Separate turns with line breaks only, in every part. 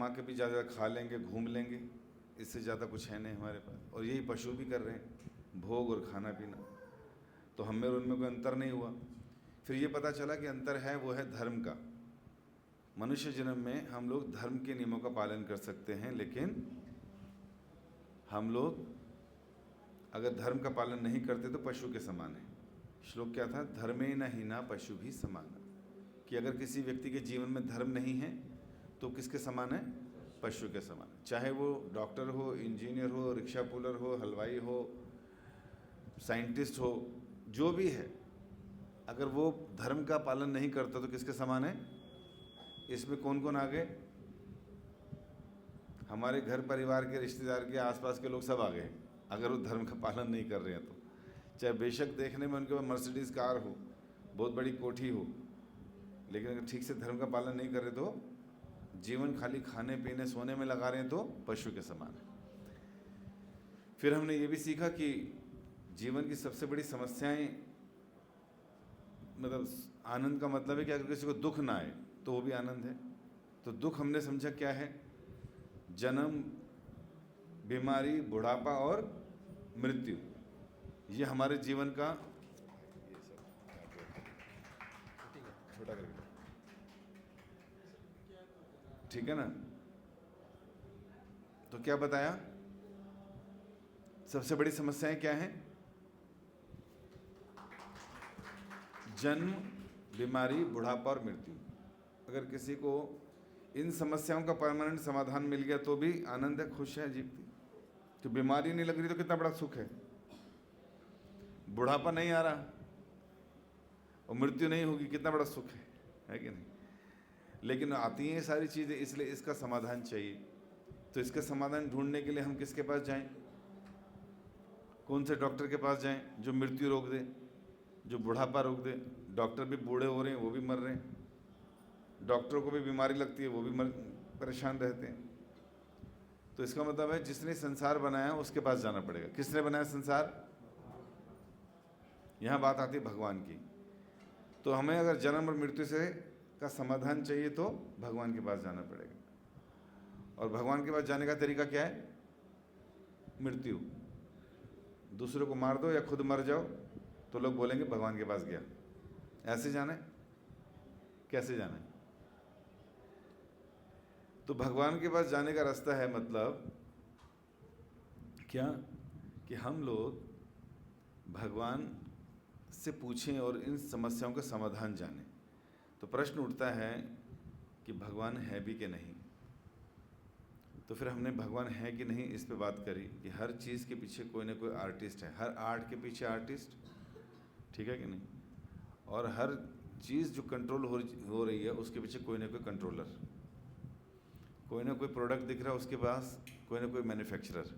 माँ के भी ज़्यादा खा लेंगे, घूम लेंगे, इससे ज़्यादा कुछ है नहीं हमारे पास। और यही पशु भी कर रहे हैं, भोग और खाना पीना। तो हम में और उनमें कोई अंतर नहीं हुआ। फिर ये पता चला कि अंतर है, वो है धर्म का। मनुष्य जन्म में हम लोग धर्म के नियमों का पालन कर सकते हैं, लेकिन हम लोग अगर धर्म का पालन नहीं करते तो पशु के समान है। श्लोक क्या था? धर्मेण हीना पशु भी समान। कि अगर किसी व्यक्ति के जीवन में धर्म नहीं है तो किसके समान है? पशु के समान। चाहे वो डॉक्टर हो, इंजीनियर हो, रिक्शा पुलर हो, हलवाई हो, साइंटिस्ट हो, जो भी है, अगर वो धर्म का पालन नहीं करता तो किसके समान है? इसमें कौन कौन आ गए? हमारे घर परिवार के, रिश्तेदार के, आसपास के लोग सब आ गए, अगर वो धर्म का पालन नहीं कर रहे हैं तो। चाहे बेशक देखने में उनके पास मर्सिडीज़ कार हो, बहुत बड़ी कोठी हो, लेकिन अगर ठीक से धर्म का पालन नहीं कर रहे तो जीवन खाली खाने पीने सोने में लगा रहे हैं तो पशु के समान है। फिर हमने ये भी सीखा कि जीवन की सबसे बड़ी समस्याएं, मतलब आनंद का मतलब है कि अगर किसी को दुख ना आए तो वो भी आनंद है। तो दुख हमने समझा क्या है? जन्म, बीमारी, बुढ़ापा और मृत्यु। ये हमारे जीवन का, छोटा करके, ठीक है ना? तो क्या बताया? सबसे बड़ी समस्याएं क्या हैं? जन्म, बीमारी, बुढ़ापा और मृत्यु। अगर किसी को इन समस्याओं का परमानेंट समाधान मिल गया तो भी आनंद है, खुश है जीवती। तो बीमारी नहीं लग रही तो कितना बड़ा सुख है। बुढ़ापा नहीं आ रहा और मृत्यु नहीं होगी, कितना बड़ा सुख है कि नहीं? लेकिन आती हैं ये सारी चीज़ें, इसलिए इसका समाधान चाहिए। तो इसका समाधान ढूंढने के लिए हम किसके पास जाएं? कौन से डॉक्टर के पास जाएं जो मृत्यु रोक दे, जो बुढ़ापा रोक दे? डॉक्टर भी बूढ़े हो रहे हैं, वो भी मर रहे हैं। डॉक्टरों को भी बीमारी लगती है, वो भी परेशान रहते हैं। तो इसका मतलब है जिसने संसार बनाया उसके पास जाना पड़ेगा। किसने बनाया संसार? यहाँ बात आती है भगवान की। तो हमें अगर जन्म और मृत्यु से का समाधान चाहिए तो भगवान के पास जाना पड़ेगा। और भगवान के पास जाने का तरीका क्या है? मृत्यु। दूसरों को मार दो या खुद मर जाओ तो लोग बोलेंगे भगवान के पास गया। ऐसे जाना है? कैसे जाना है? तो भगवान के पास जाने का रास्ता है, मतलब क्या? कि हम लोग भगवान से पूछें और इन समस्याओं का समाधान जानें। तो प्रश्न उठता है कि भगवान है भी कि नहीं। तो फिर हमने भगवान है कि नहीं इस पे बात करी कि हर चीज़ के पीछे कोई ना कोई आर्टिस्ट है, हर आर्ट के पीछे आर्टिस्ट, ठीक है कि नहीं? और हर चीज़ जो कंट्रोल हो रही है उसके पीछे कोई ना कोई कंट्रोलर, कोई ना कोई प्रोडक्ट दिख रहा है उसके पास, कोई ना कोई मैन्युफैक्चरर।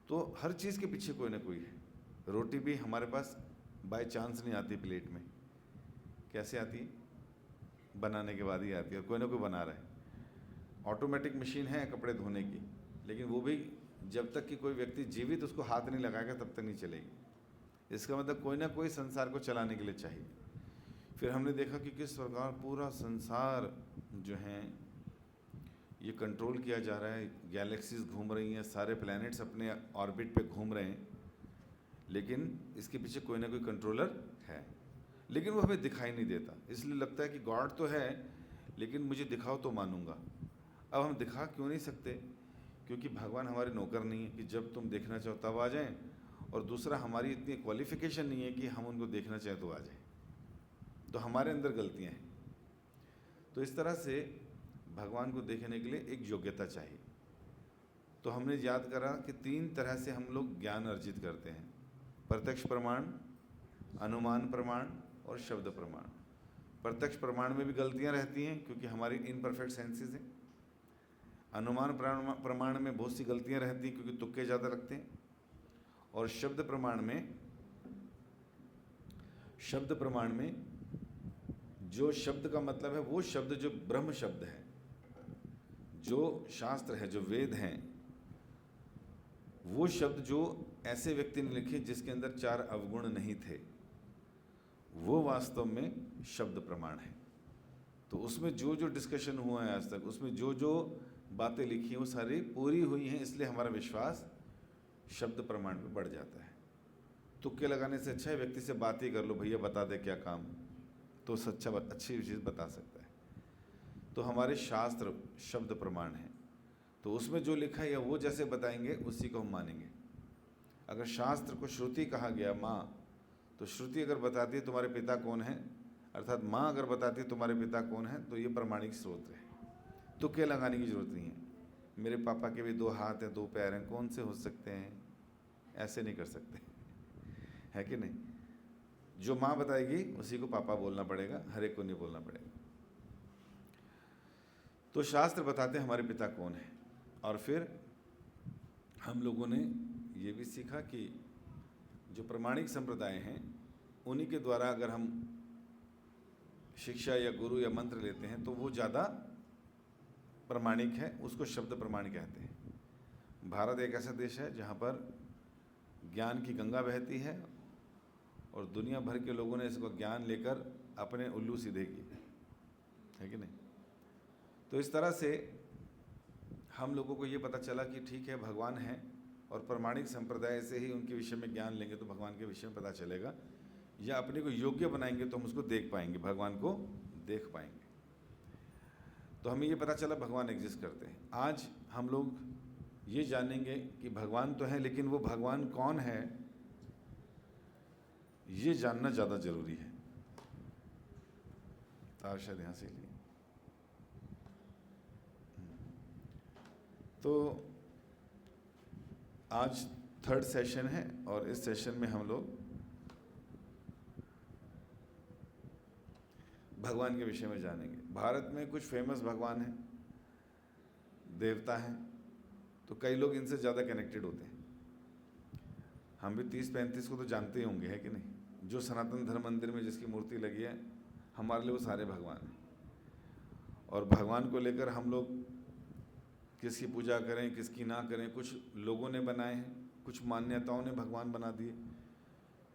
तो हर चीज़ के पीछे कोई ना कोई है। रोटी भी हमारे पास बाय चांस नहीं आती प्लेट में। कैसे आती है? बनाने के बाद ही आती है, और कोई ना कोई बना रहा है। ऑटोमेटिक मशीन है कपड़े धोने की, लेकिन वो भी जब तक कि कोई व्यक्ति जीवित उसको हाथ नहीं लगाएगा तब तक नहीं चलेगी। इसका मतलब कोई ना कोई संसार को चलाने के लिए चाहिए। फिर हमने देखा कि किस प्रकार पूरा संसार जो है ये कंट्रोल किया जा रहा है। गैलेक्सीज घूम रही हैं, सारे प्लैनेट्स अपने ऑर्बिट पे घूम रहे हैं, लेकिन इसके पीछे कोई ना कोई कंट्रोलर है, लेकिन वो हमें दिखाई नहीं देता। इसलिए लगता है कि गॉड तो है, लेकिन मुझे दिखाओ तो मानूंगा। अब हम दिखा क्यों नहीं सकते? क्योंकि भगवान हमारे नौकर नहीं है कि जब तुम देखना चाहो तब आ जाएं, और दूसरा हमारी इतनी क्वालिफिकेशन नहीं है कि हम उनको देखना चाहें तो आ जाएं। तो हमारे अंदर गलतियां हैं। तो इस तरह से भगवान को देखने के लिए एक योग्यता चाहिए। तो हमने याद करा कि 3 तरह से हम लोग ज्ञान अर्जित करते हैं: प्रत्यक्ष प्रमाण, अनुमान प्रमाण और शब्द प्रमाण। प्रत्यक्ष प्रमाण में भी गलतियां रहती हैं क्योंकि हमारी इनपरफेक्ट सेंसेस हैं। अनुमान प्रमाण में बहुत सी गलतियां रहती हैं क्योंकि तुक्के ज़्यादा लगते हैं। और शब्द प्रमाण में जो शब्द का मतलब है वो शब्द जो ब्रह्म शब्द है, जो शास्त्र है, जो वेद हैं, वो शब्द जो ऐसे व्यक्ति ने लिखे जिसके अंदर 4 अवगुण नहीं थे, वो वास्तव में शब्द प्रमाण है। तो उसमें जो जो डिस्कशन हुआ है आज तक, उसमें जो जो बातें लिखी हैं वो सारी पूरी हुई हैं, इसलिए हमारा विश्वास शब्द प्रमाण पे बढ़ जाता है। तुक्के लगाने से अच्छा है व्यक्ति से बात ही कर लो, भैया बता दे क्या काम, तो सच्चा अच्छी चीज़ बता सकता है। तो हमारे शास्त्र शब्द प्रमाण हैं, तो उसमें जो लिखा है या वो जैसे बताएंगे उसी को हम मानेंगे। अगर शास्त्र को श्रुति कहा गया माँ, तो श्रुति अगर बताती है तुम्हारे पिता कौन है, अर्थात माँ अगर बताती है तुम्हारे पिता कौन है, तो ये प्रमाणिक स्रोत है। तुक्के लगाने की जरूरत नहीं है। मेरे पापा के भी 2 हाथ हैं 2 पैर हैं, कौन से हो सकते हैं, ऐसे नहीं कर सकते, है कि नहीं। जो माँ बताएगी उसी को पापा बोलना पड़ेगा, हर एक को नहीं बोलना पड़ेगा। तो शास्त्र बताते हैं हमारे पिता कौन है। और फिर हम लोगों ने ये भी सीखा कि जो प्रमाणिक संप्रदाय हैं उन्हीं के द्वारा अगर हम शिक्षा या गुरु या मंत्र लेते हैं तो वो ज़्यादा प्रमाणिक है, उसको शब्द प्रमाण कहते हैं। भारत एक ऐसा देश है जहाँ पर ज्ञान की गंगा बहती है और दुनिया भर के लोगों ने इसको ज्ञान लेकर अपने उल्लू सीधे किए, है कि नहीं। तो इस तरह से हम लोगों को ये पता चला कि ठीक है भगवान है, और प्रमाणिक संप्रदाय से ही उनके विषय में ज्ञान लेंगे तो भगवान के विषय में पता चलेगा, या अपने को योग्य बनाएंगे तो हम उसको देख पाएंगे, भगवान को देख पाएंगे। तो हमें ये पता चला भगवान एग्जिस्ट करते हैं। आज हम लोग ये जानेंगे कि भगवान तो है, लेकिन वो भगवान कौन है ये जानना ज़्यादा जरूरी है। तो शायद यहाँ से लिए तो आज 3rd सेशन है और इस सेशन में हम लोग भगवान के विषय में जानेंगे। भारत में कुछ फेमस भगवान हैं, देवता हैं, तो कई लोग इनसे ज़्यादा कनेक्टेड होते हैं। हम भी 30-35 को तो जानते ही होंगे, है कि नहीं। जो सनातन धर्म मंदिर में जिसकी मूर्ति लगी है, हमारे लिए वो सारे भगवान हैं। और भगवान को लेकर हम लोग किसकी पूजा करें किसकी ना करें, कुछ लोगों ने बनाए हैं, कुछ मान्यताओं ने भगवान बना दिए,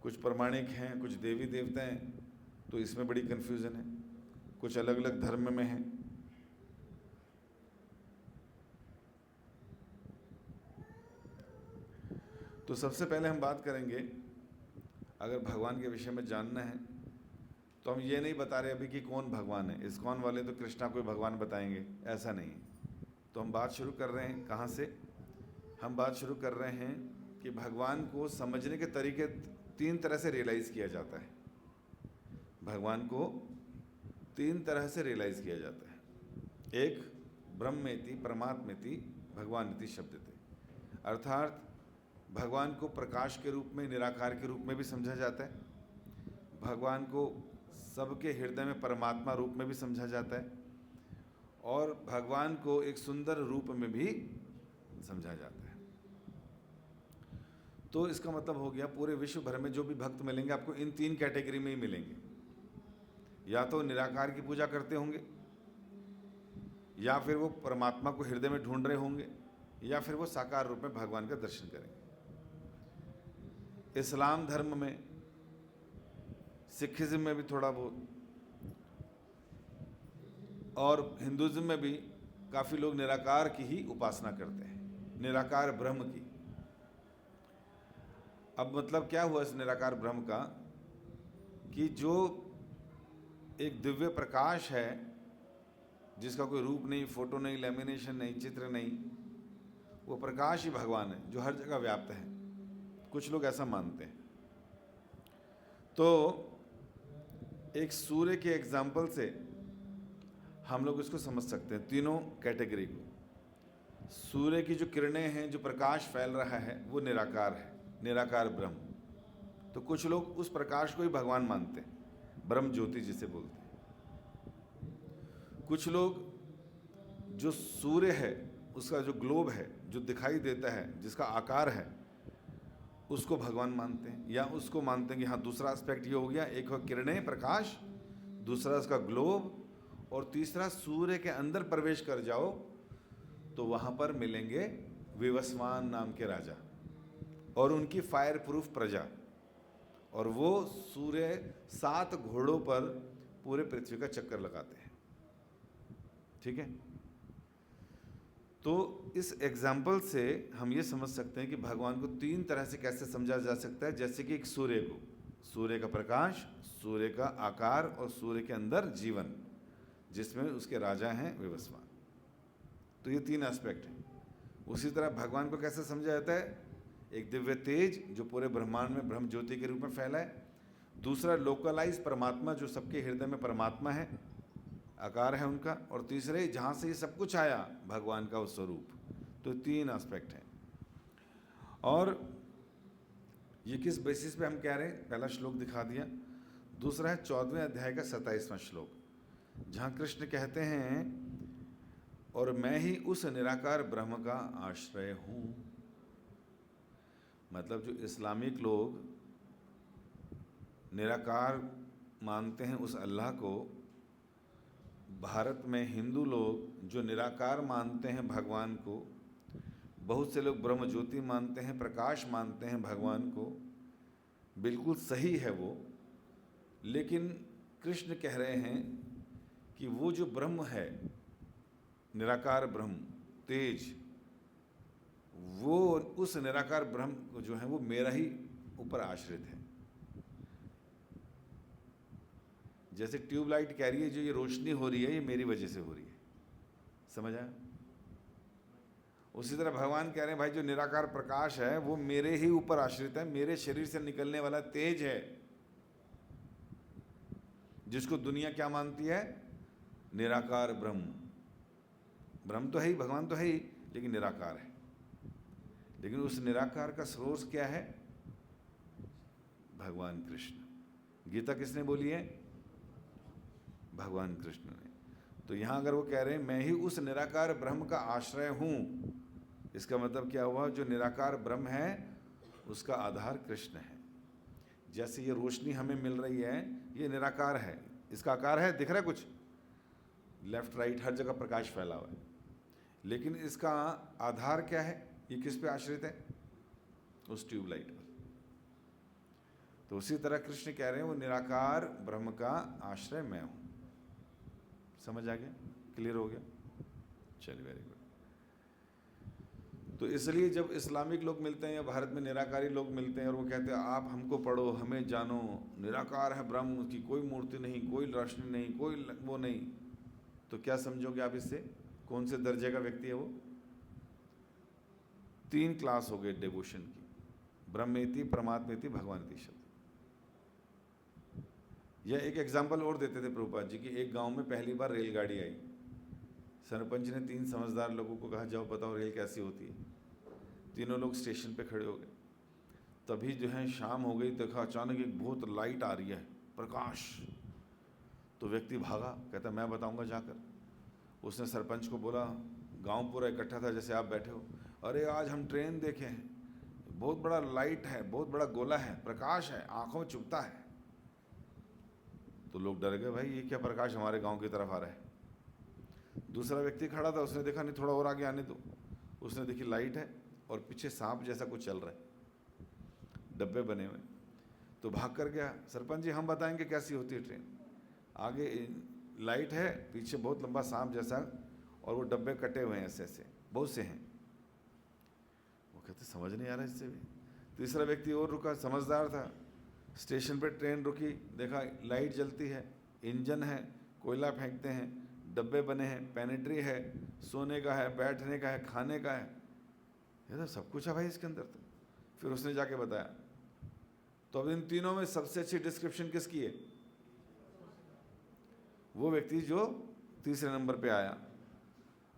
कुछ प्रमाणिक हैं, कुछ देवी देवता हैं, तो इसमें बड़ी कन्फ्यूज़न है। कुछ अलग अलग धर्म में हैं। तो सबसे पहले हम बात करेंगे, अगर भगवान के विषय में जानना है तो हम ये नहीं बता रहे अभी कि कौन भगवान है। इस्कॉन वाले तो कृष्णा कोई भगवान बताएंगे, ऐसा नहीं है। तो हम बात शुरू कर रहे हैं कहाँ से, हम बात शुरू कर रहे हैं कि भगवान को समझने के तरीके 3 तरह से रियलाइज़ किया जाता है। भगवान को 3 तरह से रियलाइज़ किया जाता है। एक, ब्रह्मेति परमात्मेति भगवानिति शब्दते, अर्थात भगवान को प्रकाश के रूप में, निराकार के रूप में भी समझा जाता है। भगवान को सबके हृदय में परमात्मा रूप में भी समझा जाता है, और भगवान को एक सुंदर रूप में भी समझा जाता है। तो इसका मतलब हो गया पूरे विश्व भर में जो भी भक्त मिलेंगे आपको इन 3 कैटेगरी में ही मिलेंगे। या तो निराकार की पूजा करते होंगे, या फिर वो परमात्मा को हृदय में ढूंढ रहे होंगे, या फिर वो साकार रूप में भगवान का दर्शन करेंगे। इस्लाम धर्म में, सिखिज्म में भी थोड़ा बहुत, और हिंदुज़म में भी काफ़ी लोग निराकार की ही उपासना करते हैं, निराकार ब्रह्म की। अब मतलब क्या हुआ इस निराकार ब्रह्म का, कि जो एक दिव्य प्रकाश है जिसका कोई रूप नहीं, फोटो नहीं, लेमिनेशन नहीं, चित्र नहीं, वो प्रकाश ही भगवान है जो हर जगह व्याप्त है। कुछ लोग ऐसा मानते हैं। तो एक सूर्य के एग्जाम्पल से हम लोग इसको समझ सकते हैं, तीनों कैटेगरी को। सूर्य की जो किरणें हैं, जो प्रकाश फैल रहा है, वो निराकार है, निराकार ब्रह्म। तो कुछ लोग उस प्रकाश को ही भगवान मानते हैं, ब्रह्म ज्योति जिसे बोलते हैं। कुछ लोग जो सूर्य है उसका जो ग्लोब है, जो दिखाई देता है, जिसका आकार है, उसको भगवान मानते हैं, या उसको मानते हैं कि हाँ दूसरा एस्पेक्ट ये हो गया, एक हो किरणें प्रकाश, दूसरा उसका ग्लोब, और तीसरा सूर्य के अंदर प्रवेश कर जाओ तो वहाँ पर मिलेंगे विवस्वान नाम के राजा और उनकी फायर प्रूफ प्रजा, और वो सूर्य 7 घोड़ों पर पूरे पृथ्वी का चक्कर लगाते हैं। ठीक है। तो इस एग्जाम्पल से हम ये समझ सकते हैं कि भगवान को तीन तरह से कैसे समझा जा सकता है। जैसे कि एक सूर्य को, सूर्य का प्रकाश, सूर्य का आकार और सूर्य के अंदर जीवन, जिसमें उसके राजा हैं विवस्वान। तो ये तीन एस्पेक्ट हैं। उसी तरह भगवान को कैसे समझा जाता है? एक दिव्य तेज जो पूरे ब्रह्मांड में ब्रह्म ज्योति के रूप में फैला है। दूसरा लोकलाइज परमात्मा जो सबके हृदय में परमात्मा है, आकार है उनका। और तीसरे जहाँ से ये सब कुछ आया, भगवान का उस स्वरूप। तो तीन एस्पेक्ट हैं। और ये किस बेसिस पे हम कह रहे हैं? पहला श्लोक दिखा दिया। दूसरा है 14वें अध्याय का 27वां श्लोक, जहाँ कृष्ण कहते हैं और मैं ही उस निराकार ब्रह्म का आश्रय हूँ। मतलब जो इस्लामिक लोग निराकार मानते हैं उस अल्लाह को, भारत में हिंदू लोग जो निराकार मानते हैं भगवान को, बहुत से लोग ब्रह्म ज्योति मानते हैं, प्रकाश मानते हैं भगवान को, बिल्कुल सही है वो। लेकिन कृष्ण कह रहे हैं कि वो जो ब्रह्म है, निराकार ब्रह्म तेज, वो उस निराकार ब्रह्म को जो है वो मेरा ही ऊपर आश्रित है। जैसे ट्यूबलाइट कह रही है जो ये रोशनी हो रही है, ये मेरी वजह से हो रही है। समझ आया? उसी तरह भगवान कह रहे हैं भाई जो निराकार प्रकाश है वो मेरे ही ऊपर आश्रित है, मेरे शरीर से निकलने वाला तेज है, जिसको दुनिया क्या मानती है? निराकार ब्रह्म। ब्रह्म तो है ही, भगवान तो है ही, लेकिन निराकार है। लेकिन उस निराकार का सोर्स क्या है? भगवान कृष्ण। गीता किसने बोली है? भगवान कृष्ण ने। तो यहां अगर वो कह रहे हैं मैं ही उस निराकार ब्रह्म का आश्रय हूं, इसका मतलब क्या हुआ? जो निराकार ब्रह्म है उसका आधार कृष्ण है। जैसे ये रोशनी हमें मिल रही है, ये निराकार है, इसका आकार है, दिख रहा है कुछ? लेफ्ट राइट हर जगह प्रकाश फैला हुआ है, लेकिन इसका आधार क्या है? ये किस पे आश्रित है? उस ट्यूबलाइट पर। तो उसी तरह कृष्ण कह रहे हैं वो निराकार ब्रह्म का आश्रय मैं हूं। समझ आ गया? क्लियर हो गया? चलिए, वेरी गुड। तो इसलिए जब इस्लामिक लोग मिलते हैं या भारत में निराकारी लोग मिलते हैं और वो कहते हैं आप हमको पढ़ो, हमें जानो, निराकार है ब्रह्म की कोई मूर्ति नहीं, कोई रोशनी नहीं, कोई वो नहीं, तो क्या समझोगे आप इससे? कौन से दर्जे का व्यक्ति है वो? तीन क्लास हो गए डिवोशन की, ब्रह्मेति, परमात्मेति, भगवानेति शब्द। यह एक एग्जाम्पल और देते थे प्रभुपाद जी की। एक गांव में पहली बार रेलगाड़ी आई। सरपंच ने तीन समझदार लोगों को कहा जाओ बताओ रेल कैसी होती है। तीनों लोग स्टेशन पे खड़े हो गए। तभी जो है शाम हो गई, देखा अचानक एक बहुत लाइट आ रही है, प्रकाश। तो व्यक्ति भागा, कहता मैं बताऊंगा जाकर। उसने सरपंच को बोला, गांव पूरा इकट्ठा था जैसे आप बैठे हो, अरे आज हम ट्रेन देखे हैं, बहुत बड़ा लाइट है, बहुत बड़ा गोला है, प्रकाश है, आंखों में चुभता है। तो लोग डर गए, भाई ये क्या प्रकाश हमारे गांव की तरफ आ रहा है। दूसरा व्यक्ति खड़ा था, उसने देखा नहीं थोड़ा और आगे आने दो, उसने देखी लाइट है और पीछे सांप जैसा कुछ चल रहा है, डब्बे बने हुए। तो भाग कर गया, सरपंच जी हम बताएंगे कैसी होती है ट्रेन। आगे लाइट है, पीछे बहुत लंबा सांप जैसा, और वो डब्बे कटे हुए हैं ऐसे ऐसे, बहुत से हैं। वो कहते समझ नहीं आ रहा इससे भी। तीसरा व्यक्ति और रुका, समझदार था। स्टेशन पे ट्रेन रुकी, देखा लाइट जलती है, इंजन है, कोयला फेंकते हैं, डब्बे बने हैं, पेनिट्री है, सोने का है, बैठने का है, खाने का है, ये तो सब कुछ है भाई इसके अंदर। तो फिर उसने जाके बताया। तो अब इन तीनों में सबसे अच्छी डिस्क्रिप्शन किसकी है? वो व्यक्ति जो तीसरे नंबर पे आया।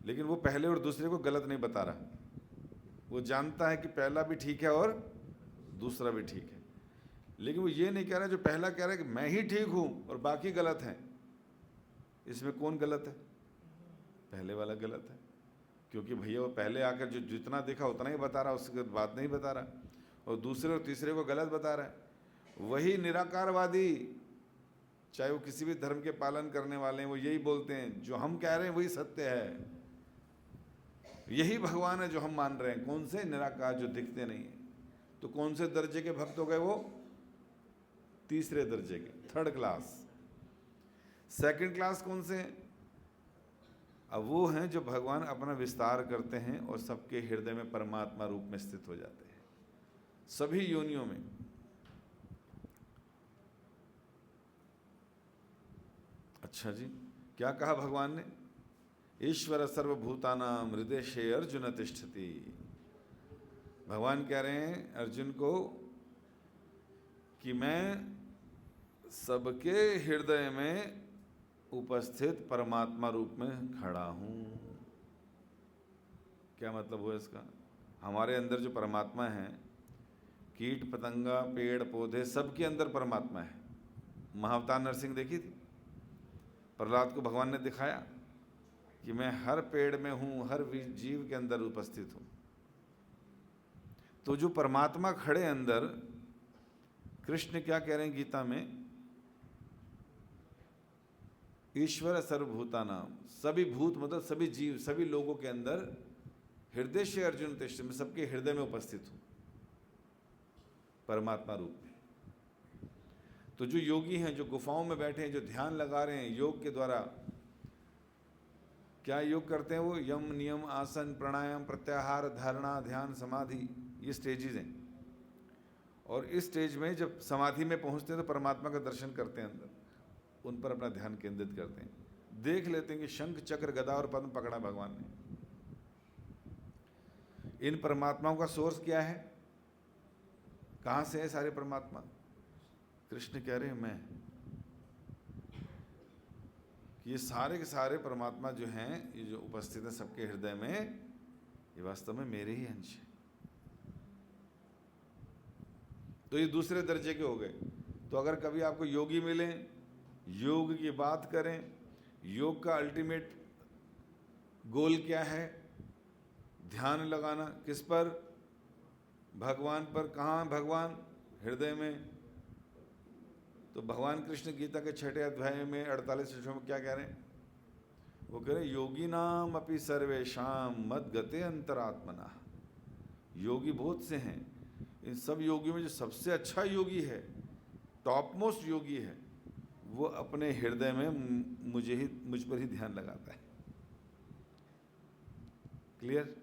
लेकिन वो पहले और दूसरे को गलत नहीं बता रहा, वो जानता है कि पहला भी ठीक है और दूसरा भी ठीक है। लेकिन वो ये नहीं कह रहा, जो पहला कह रहा है कि मैं ही ठीक हूं और बाकी गलत हैं, इसमें कौन गलत है? पहले वाला गलत है, क्योंकि भैया वो पहले आकर जो जितना देखा उतना ही बता रहा, उसके बाद नहीं बता रहा, और दूसरे और तीसरे को गलत बता रहा है। वही निराकारवादी, चाहे वो किसी भी धर्म के पालन करने वाले हैं, वो यही बोलते हैं जो हम कह रहे हैं वही सत्य है, यही भगवान है जो हम मान रहे हैं। कौन से? निराकार, जो दिखते नहीं है। तो कौन से दर्जे के भक्त हो गए वो? तीसरे दर्जे के, थर्ड क्लास। सेकंड क्लास कौन से? अब वो हैं जो भगवान अपना विस्तार करते हैं और सबके हृदय में परमात्मा रूप में स्थित हो जाते हैं, सभी योनियों में। अच्छा जी, क्या कहा भगवान ने? ईश्वर सर्वभूतानां हृदय अर्जुन तिष्ठति। भगवान कह रहे हैं अर्जुन को कि मैं सबके हृदय में उपस्थित परमात्मा रूप में खड़ा हूं। क्या मतलब हुआ इसका? हमारे अंदर जो परमात्मा है, कीट पतंगा पेड़ पौधे सबके अंदर परमात्मा है। महाअवतार नरसिंह देखी थी, प्रहलाद को भगवान ने दिखाया कि मैं हर पेड़ में हूं, हर जीव के अंदर उपस्थित हूं। तो जो परमात्मा खड़े अंदर, कृष्ण क्या कह रहे हैं गीता में? ईश्वर सर्वभूतानां, सभी भूत मतलब सभी जीव, सभी लोगों के अंदर हृदय से अर्जुन तिष्ठ, मैं सबके हृदय में उपस्थित हूं परमात्मा रूप में। तो जो योगी हैं, जो गुफाओं में बैठे हैं, जो ध्यान लगा रहे हैं योग के द्वारा, क्या योग करते हैं वो? यम नियम आसन प्राणायाम प्रत्याहार धारणा ध्यान समाधि, ये स्टेजेस हैं। और इस स्टेज में जब समाधि में पहुंचते हैं तो परमात्मा का दर्शन करते हैं अंदर, उन पर अपना ध्यान केंद्रित करते हैं, देख लेते हैं कि शंख चक्र गदा और पद्म पकड़ा भगवान ने। इन परमात्माओं का सोर्स क्या है? कहां से है सारे परमात्मा? कृष्ण कह रहे हैं मैं, ये सारे के सारे परमात्मा जो हैं, ये जो उपस्थित है सबके हृदय में, ये वास्तव में मेरे ही अंश हैं। तो ये दूसरे दर्जे के हो गए। तो अगर कभी आपको योगी मिले, योग की बात करें, योग का अल्टीमेट गोल क्या है? ध्यान लगाना। किस पर? भगवान पर। कहाँ भगवान? हृदय में। तो भगवान कृष्ण गीता के 6ठे अध्याय में 48 श्लोक में क्या कह रहे हैं? वो कह रहे हैं योगी नाम अपि सर्वेशाम मद गते अंतरात्मना। योगी बहुत से हैं, इन सब योगियों में जो सबसे अच्छा योगी है, टॉप मोस्ट योगी है, वो अपने हृदय में मुझ पर ही ध्यान लगाता है। क्लियर?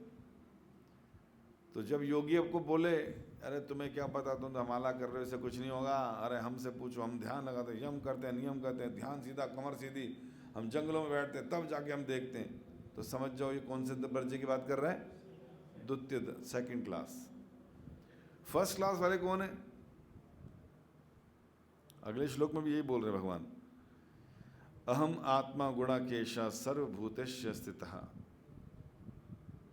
तो जब योगी आपको बोले अरे तुम्हें क्या पता, तुम तो हमाला कर रहे हो, इससे कुछ नहीं होगा, अरे हमसे पूछो, हम ध्यान लगाते हैं, यम करते हैं, नियम करते हैं, ध्यान सीधा कमर सीधी, हम जंगलों में बैठते हैं तब जाके हम देखते हैं, तो समझ जाओ ये कौन से दर्जे की बात कर रहा है? द्वितीय, सेकंड क्लास। फर्स्ट क्लास वाले कौन है? अगले श्लोक में भी यही बोल रहे भगवान, अहम आत्मा गुणाकेशा सर्वभूतेषु स्थितः।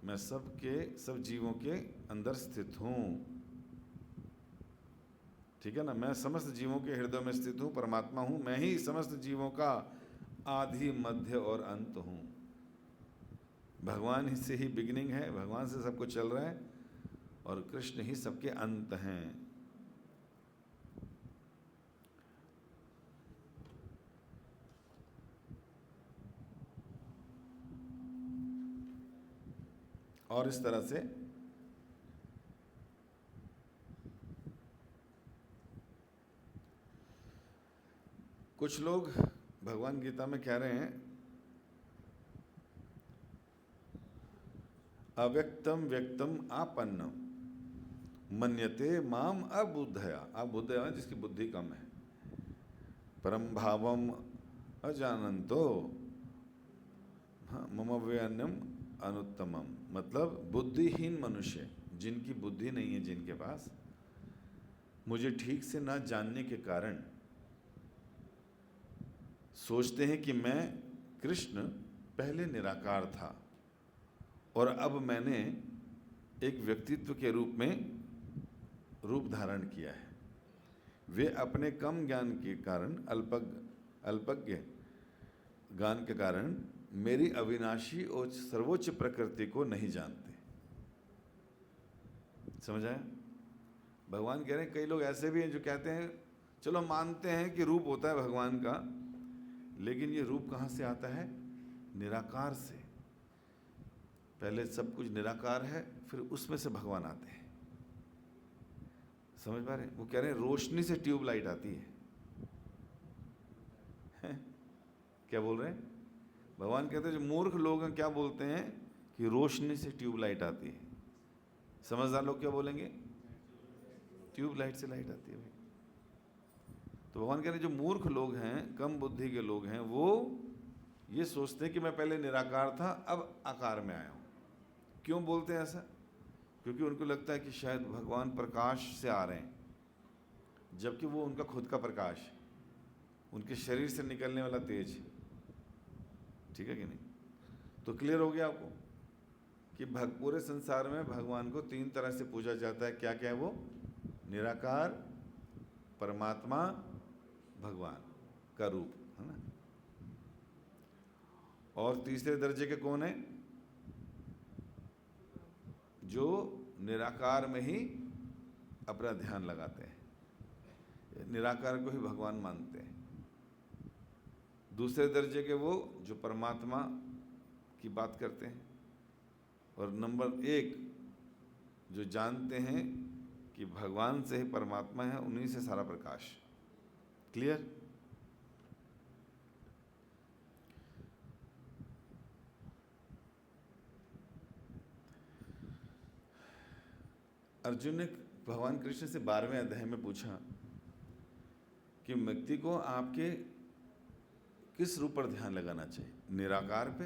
मैं सब जीवों के अंदर स्थित हूं। ठीक है ना? मैं समस्त जीवों के हृदय में स्थित हूं, परमात्मा हूं। मैं ही समस्त जीवों का आदि मध्य और अंत हूं। भगवान ही से ही बिगिनिंग है, भगवान से सब कुछ चल रहा है, और कृष्ण ही सबके अंत हैं। और इस तरह से कुछ लोग भगवान गीता में कह रहे हैं अव्यक्तम व्यक्तम आपन्नम मन्यते माम अबुद्धया। अबुद्धया जिसकी बुद्धि कम है। परम भावम अजानंतो ममव्यन्यम अनुत्तमम, मतलब बुद्धिहीन मनुष्य, जिनकी बुद्धि नहीं है, जिनके पास, मुझे ठीक से ना जानने के कारण सोचते हैं कि मैं कृष्ण पहले निराकार था और अब मैंने एक व्यक्तित्व के रूप में रूप धारण किया है। वे अपने कम ज्ञान के कारण, अल्पज्ञ ज्ञान के कारण मेरी अविनाशी और सर्वोच्च प्रकृति को नहीं जानते। समझ आया? भगवान कह रहे हैं कई लोग ऐसे भी हैं जो कहते हैं चलो मानते हैं कि रूप होता है भगवान का, लेकिन ये रूप कहाँ से आता है? निराकार से। पहले सब कुछ निराकार है, फिर उसमें से भगवान आते हैं। समझ पा रहे हैं? वो कह रहे हैं रोशनी से ट्यूबलाइट आती है। क्या बोल रहे हैं? भगवान कहते हैं जो मूर्ख लोग हैं क्या बोलते हैं कि रोशनी से ट्यूबलाइट आती है। समझदार लोग क्या बोलेंगे? ट्यूबलाइट से लाइट आती है भाई। तो भगवान कह रहे हैं जो मूर्ख लोग हैं, कम बुद्धि के लोग हैं, वो ये सोचते हैं कि मैं पहले निराकार था, अब आकार में आया हूँ। क्यों बोलते हैं ऐसा? क्योंकि उनको लगता है कि शायद भगवान प्रकाश से आ रहे हैं, जबकि वो उनका खुद का प्रकाश, उनके शरीर से निकलने वाला तेज। ठीक है कि नहीं? तो क्लियर हो गया आपको कि पूरे संसार में भगवान को 3 तरह से पूजा जाता है। क्या क्या है वो? निराकार, परमात्मा, भगवान का रूप, है ना। और तीसरे दर्जे के कौन है? जो निराकार में ही अपना ध्यान लगाते हैं, निराकार को ही भगवान मानते हैं। दूसरे दर्जे के वो जो परमात्मा की बात करते हैं। और नंबर 1 जो जानते हैं कि भगवान से ही परमात्मा है, उन्हीं से सारा प्रकाश। क्लियर? अर्जुन ने भगवान कृष्ण से 12वें अध्याय में पूछा कि व्यक्ति को आपके किस रूप पर ध्यान लगाना चाहिए, निराकार पे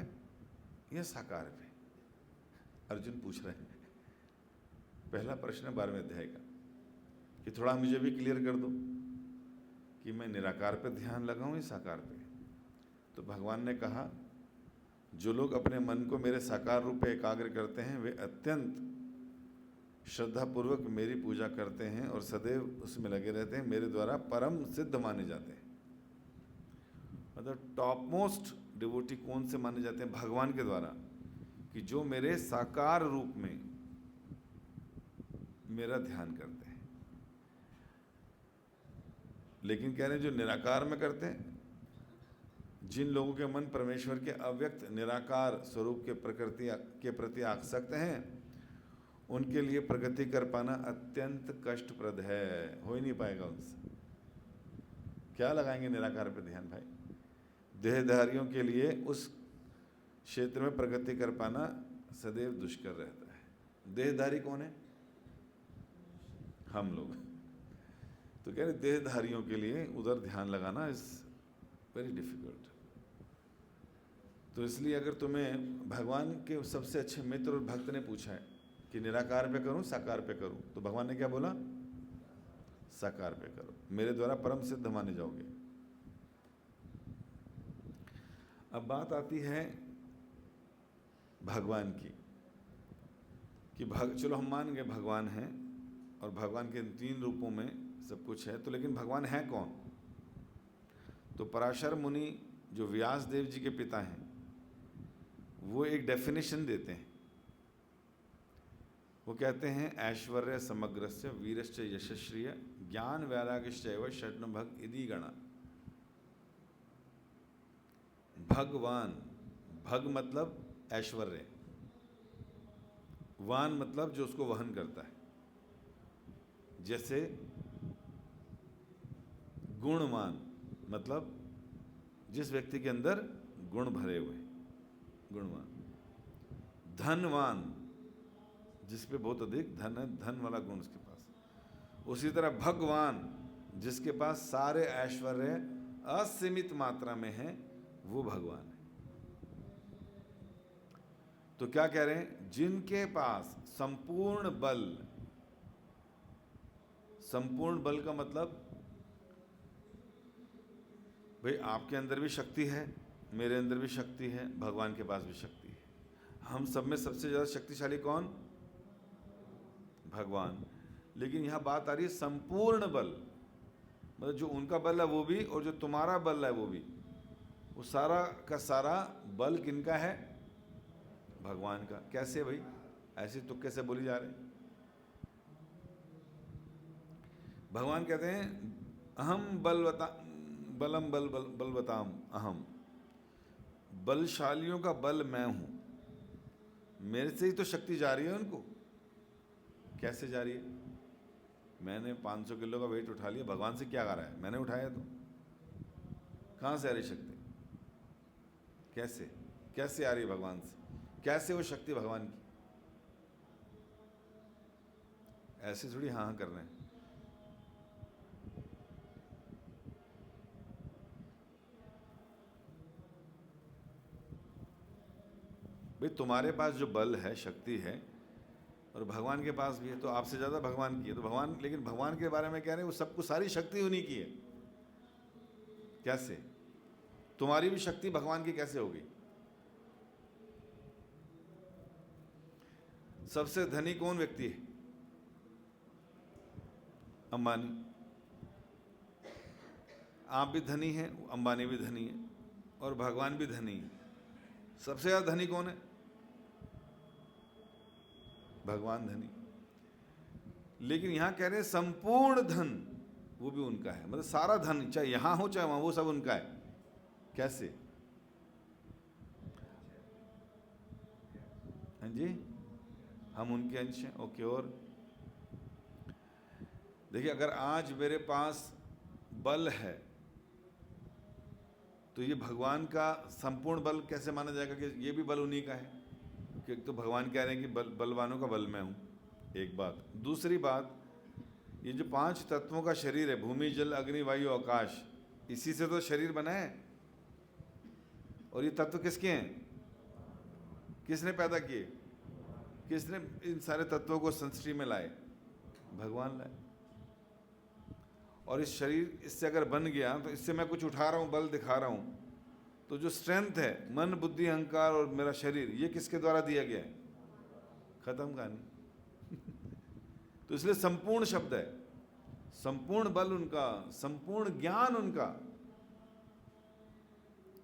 या साकार पे? अर्जुन पूछ रहे हैं। पहला प्रश्न है 12वें अध्याय का कि थोड़ा मुझे भी क्लियर कर दो कि मैं निराकार पे ध्यान लगाऊं या साकार पे। तो भगवान ने कहा जो लोग अपने मन को मेरे साकार रूप पे एकाग्र करते हैं वे अत्यंत श्रद्धापूर्वक मेरी पूजा करते हैं और सदैव उसमें लगे रहते हैं, मेरे द्वारा परम सिद्ध माने जाते हैं। मतलब टॉप मोस्ट डिवोटी कौन से माने जाते हैं? भगवान के द्वारा, कि जो मेरे साकार रूप में मेरा ध्यान करते हैं। लेकिन कह रहे हैं जो निराकार में करते हैं, जिन लोगों के मन परमेश्वर के अव्यक्त निराकार स्वरूप के प्रकृति के प्रति आसक्त हैं, उनके लिए प्रगति कर पाना अत्यंत कष्टप्रद है, हो ही नहीं पाएगा उनसे। क्या लगाएंगे निराकार पे ध्यान भाई? देहधारियों के लिए उस क्षेत्र में प्रगति कर पाना सदैव दुष्कर रहता है। देहधारी कौन है? हम लोग। तो कह रहे देहधारियों के लिए उधर ध्यान लगाना इज वेरी डिफिकल्ट। तो इसलिए अगर तुम्हें भगवान के सबसे अच्छे मित्र और भक्त ने पूछा है कि निराकार पे करूं साकार पे करूं, तो भगवान ने क्या बोला? साकार पे करो, मेरे द्वारा परम सिद्ध माने जाओगे। अब बात आती है भगवान की कि चलो हम मान गए भगवान हैं और भगवान के 3 रूपों में सब कुछ है, तो लेकिन भगवान है कौन? तो पराशर मुनि जो व्यास देव जी के पिता हैं, वो एक डेफिनेशन देते हैं। वो कहते हैं ऐश्वर्य समग्रस्य वीरश्च यशस्श्रिय ज्ञान वैराग्यश्चैव षड्भग इति गणा। भगवान, भग मतलब ऐश्वर्य, वान मतलब जो उसको वहन करता है। जैसे गुणवान मतलब जिस व्यक्ति के अंदर गुण भरे हुए, गुणवान। धनवान जिस पे बहुत अधिक धन है, धन वाला गुण उसके पास। उसी तरह भगवान जिसके पास सारे ऐश्वर्य असीमित मात्रा में है, वो भगवान है। तो क्या कह रहे हैं? जिनके पास संपूर्ण बल, संपूर्ण बल का मतलब भाई आपके अंदर भी शक्ति है, मेरे अंदर भी शक्ति है, भगवान के पास भी शक्ति है। हम सब में सबसे ज़्यादा शक्तिशाली कौन? भगवान। लेकिन यहाँ बात आ रही है संपूर्ण बल, मतलब जो उनका बल है वो भी और जो तुम्हारा बल है वो भी, वो सारा का सारा बल किनका है? भगवान का। कैसे भाई? ऐसे तुक्के से बोली जा रहे। भगवान कहते हैं अहम बलम बलवताम अहम, बलशालियों का बल मैं हूं, मेरे से ही तो शक्ति जा रही है उनको। कैसे जा रही है? मैंने 500 किलो का वेट उठा लिया, भगवान से क्या आ रहा है? मैंने उठाया, तो कहां से आ रही शक्ति? कैसे? कैसे आ रही है भगवान से, कैसे वो शक्ति भगवान की? ऐसे थोड़ी हाँ हाँ कर रहे हैं। भाई तुम्हारे पास जो बल है, शक्ति है, और भगवान के पास भी है, तो आपसे ज़्यादा भगवान की है। तो भगवान, लेकिन भगवान के बारे में कह रहे हैं वो सबको, सारी शक्ति उन्हीं की है। कैसे? तुम्हारी भी शक्ति भगवान की कैसे होगी? सबसे धनी कौन व्यक्ति है? अंबानी। आप भी धनी हैं, अंबानी भी धनी है, और भगवान भी धनी है। सबसे ज़्यादा धनी कौन है? भगवान धनी। लेकिन यहां कह रहे हैं संपूर्ण धन वो भी उनका है, मतलब सारा धन, चाहे यहां हो चाहे वहां, वो सब उनका है। कैसे? हाँ जी, हम उनके अंश हैं। ओके। और देखिए, अगर आज मेरे पास बल है तो ये भगवान का संपूर्ण बल कैसे माना जाएगा कि ये भी बल उन्हीं का है? कि तो भगवान कह रहे हैं कि बलवानों का बल मैं हूँ, एक बात। दूसरी बात, ये जो 5 तत्वों का शरीर है, भूमि जल अग्नि वायु आकाश, इसी से तो शरीर बना है। और ये तत्व किसके हैं? किसने पैदा किए? किसने इन सारे तत्वों को सृष्टि में लाए? भगवान लाए। और इस शरीर इससे अगर बन गया तो इससे मैं कुछ उठा रहा हूँ, बल दिखा रहा हूँ, तो जो स्ट्रेंथ है, मन बुद्धि अहंकार और मेरा शरीर, ये किसके द्वारा दिया गया है? खत्म कहानी। तो इसलिए संपूर्ण शब्द है, संपूर्ण बल उनका, संपूर्ण ज्ञान उनका,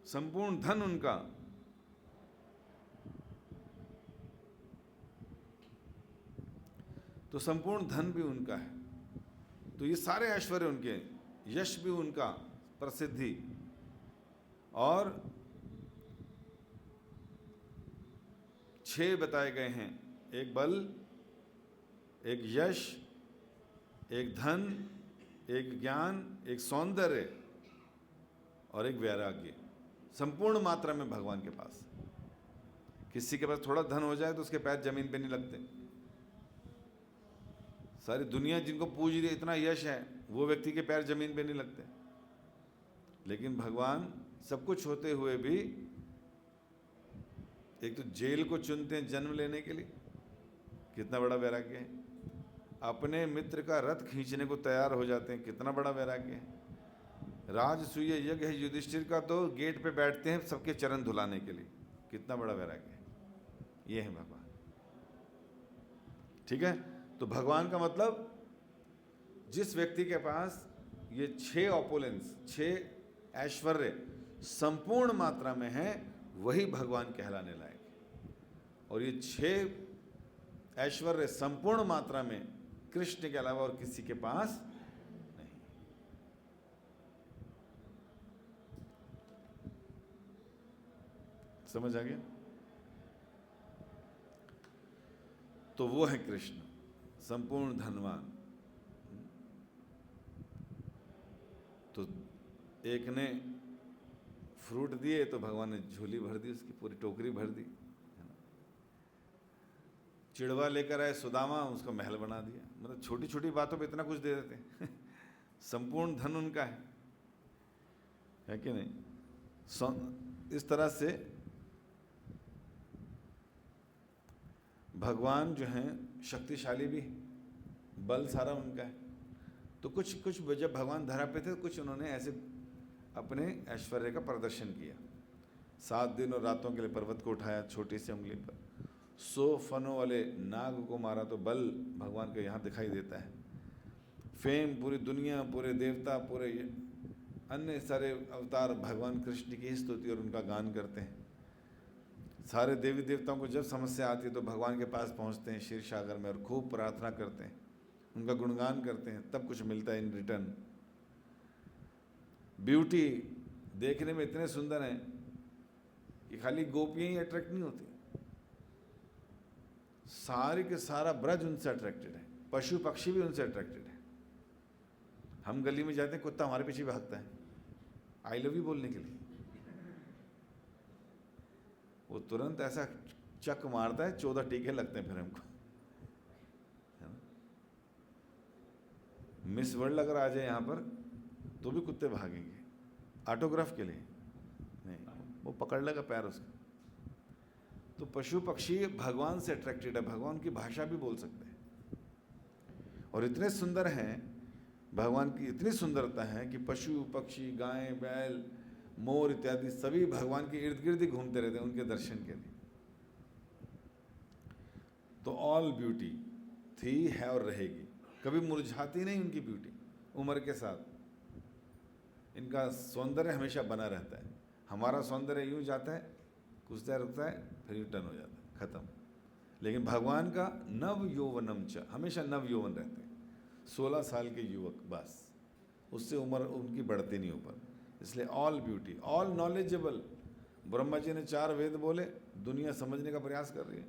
संपूर्ण धन उनका। तो संपूर्ण धन भी उनका है, तो ये सारे ऐश्वर्य उनके, यश भी उनका, प्रसिद्धि। और 6 बताए गए हैं, एक बल, एक यश, एक धन, एक ज्ञान, एक सौंदर्य और एक वैराग्य, संपूर्ण मात्रा में भगवान के पास। किसी के पास थोड़ा धन हो जाए तो उसके पैर जमीन पे नहीं लगते। सारी दुनिया जिनको पूज रही है, इतना यश है, वो व्यक्ति के पैर जमीन पे नहीं लगते। लेकिन भगवान सब कुछ होते हुए भी एक तो जेल को चुनते हैं जन्म लेने के लिए, कितना बड़ा वैराग्य है। अपने मित्र का रथ खींचने को तैयार हो जाते हैं, कितना बड़ा वैराग्य है। राजसूय यज्ञ है युधिष्ठिर का, तो गेट पे बैठते हैं सबके चरण धुलाने के लिए, कितना बड़ा वैराग्य है। ये है भगवान। ठीक है। तो भगवान का मतलब, जिस व्यक्ति के पास ये 6 ऑपोलेंस, 6 ऐश्वर्य संपूर्ण मात्रा में है, वही भगवान कहलाने लायक है। और ये 6 ऐश्वर्य संपूर्ण मात्रा में कृष्ण के अलावा और किसी के पास नहीं। समझ आ गया? तो वो है कृष्ण, संपूर्ण धनवान। तो एक ने फ्रूट दिए तो भगवान ने झोली भर दी, उसकी पूरी टोकरी भर दी। चिड़वा लेकर आए सुदामा, उसको महल बना दिया। मतलब छोटी छोटी बातों पे इतना कुछ दे देते हैं। संपूर्ण धन उनका है कि नहीं? इस तरह से भगवान जो हैं शक्तिशाली भी, बल सारा उनका है। तो कुछ जब भगवान धरा पे थे, कुछ उन्होंने ऐसे अपने ऐश्वर्य का प्रदर्शन किया। 7 दिन और रातों के लिए पर्वत को उठाया छोटी सी उंगली पर, 100 फनों वाले नाग को मारा, तो बल भगवान का यहाँ दिखाई देता है। फेम, पूरी दुनिया, पूरे देवता, पूरे अन्य सारे अवतार भगवान कृष्ण की स्तुति और उनका गान करते हैं। सारे देवी देवताओं को जब समस्या आती है तो भगवान के पास पहुँचते हैं क्षीर सागर में, और खूब प्रार्थना करते हैं, उनका गुणगान करते हैं, तब कुछ मिलता है इन रिटर्न। ब्यूटी देखने में इतने सुंदर हैं कि खाली गोपियां ही अट्रैक्ट नहीं होती, सारे के सारा ब्रज उनसे अट्रैक्टेड है, पशु पक्षी भी उनसे अट्रैक्टेड है। हम गली में जाते हैं, कुत्ता हमारे पीछे भागता है आई लव यू बोलने के लिए। वो तुरंत ऐसा चक मारता है, 14 टीके लगते हैं फिर हमको, है ना। मिस वर्ल्ड अगर आ जाए यहाँ पर तो भी कुत्ते भागेंगे ऑटोग्राफ के लिए, नहीं, वो पकड़ लेगा पैर उसका। तो पशु पक्षी भगवान से अट्रैक्टेड है, भगवान की भाषा भी बोल सकते हैं और इतने सुंदर हैं, भगवान की इतनी सुंदरता है कि पशु पक्षी, गाय बैल, मोर इत्यादि सभी भगवान के इर्द गिर्द ही घूमते रहते हैं उनके दर्शन के लिए। तो ऑल ब्यूटी थी, है और रहेगी, कभी मुरझाती नहीं उनकी ब्यूटी। उम्र के साथ इनका सौंदर्य हमेशा बना रहता है। हमारा सौंदर्य यूँ जाता है, कुछ देर रुकता है, फिर रिटर्न हो जाता है, खत्म। लेकिन भगवान का नव यौवनम च, हमेशा नव यौवन रहते हैं। 16 साल के युवक बस, उससे उम्र उनकी बढ़ती नहीं ऊपर। इसलिए all beauty, all knowledgeable. Brahma ji ने 4 वेद बोले, दुनिया समझने का प्रयास कर रही है,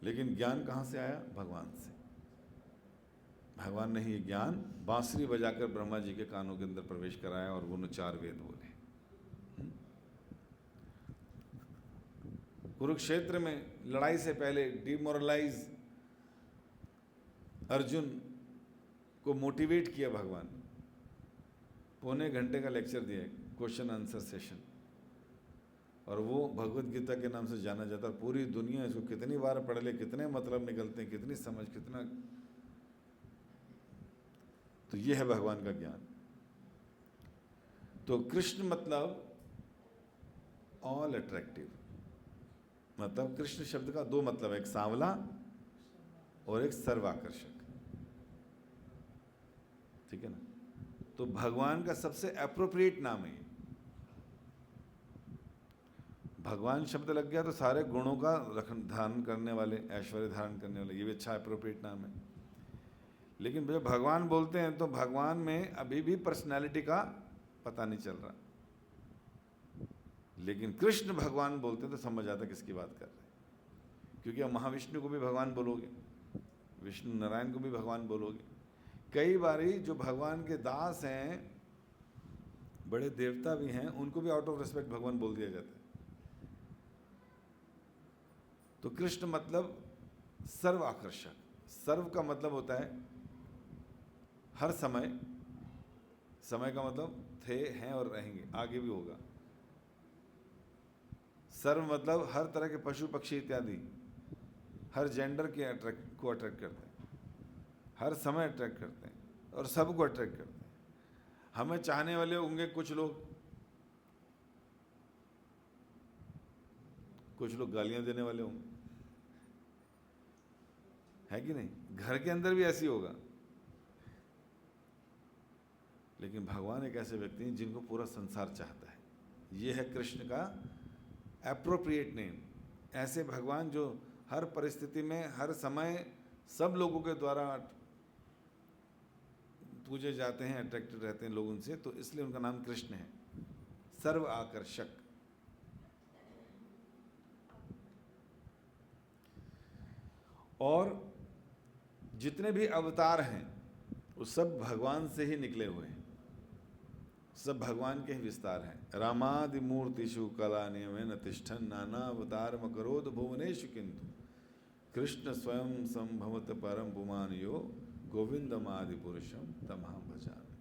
लेकिन ज्ञान कहाँ से आया? भगवान से। भगवान ने ही ज्ञान बांसुरी बजाकर ब्रह्मा जी के कानों के अंदर प्रवेश कराया और वो 4 वेद बोले। कुरुक्षेत्र में लड़ाई से पहले डिमोरलाइज अर्जुन को मोटिवेट किया भगवान, पौने घंटे का लेक्चर दिया, क्वेश्चन आंसर सेशन, और वो भगवत गीता के नाम से जाना जाता है। पूरी दुनिया इसको कितनी बार पढ़ ले, कितने मतलब निकलते हैं, कितनी समझ, कितना। तो ये है भगवान का ज्ञान। तो कृष्ण मतलब ऑल अट्रैक्टिव, मतलब कृष्ण शब्द का 2 मतलब है, एक सांवला और एक सर्वाकर्षक, ठीक है ना। तो भगवान का सबसे एप्रोप्रिएट नाम है। भगवान शब्द लग गया तो सारे गुणों का धारण करने वाले, ऐश्वर्य धारण करने वाले, ये भी अच्छा एप्रोप्रिएट नाम है। लेकिन जब भगवान बोलते हैं तो भगवान में अभी भी पर्सनालिटी का पता नहीं चल रहा, लेकिन कृष्ण भगवान बोलते हैं तो समझ आता किसकी बात कर रहे हैं। क्योंकि अब महाविष्णु को भी भगवान बोलोगे, विष्णु नारायण को भी भगवान बोलोगे, कई बारी जो भगवान के दास हैं, बड़े देवता भी हैं, उनको भी आउट ऑफ रिस्पेक्ट भगवान बोल दिया जाता है। तो कृष्ण मतलब सर्व आकर्षक। सर्व का मतलब होता है हर समय, समय का मतलब थे, हैं और रहेंगे, आगे भी होगा। सर्व मतलब हर तरह के पशु पक्षी इत्यादि, हर जेंडर के को अट्रैक्ट करते हैं, हर समय अट्रैक्ट करते हैं और सबको अट्रैक्ट करते हैं। हमें चाहने वाले होंगे कुछ लोग गालियां देने वाले होंगे, है कि नहीं? घर के अंदर भी ऐसी होगा। लेकिन भगवान एक ऐसे व्यक्ति हैं जिनको पूरा संसार चाहता है। ये है कृष्ण का एप्रोप्रिएट नेम। ऐसे भगवान जो हर परिस्थिति में, हर समय सब लोगों के द्वारा पूजे जाते हैं, अट्रैक्टेड रहते हैं लोग उनसे, तो इसलिए उनका नाम कृष्ण है, सर्व आकर्षक। और जितने भी अवतार हैं वो सब भगवान से ही निकले हुए हैं, सब भगवान के ही विस्तार हैं। रामादि मूर्तिषु कला नियमेन तिष्ठन् नाना अवतार मकरोद भुवनेषु किंतु कृष्ण स्वयं संभवत परम पुमान यो गोविंदमादि पुरुषम तमहं भजामि।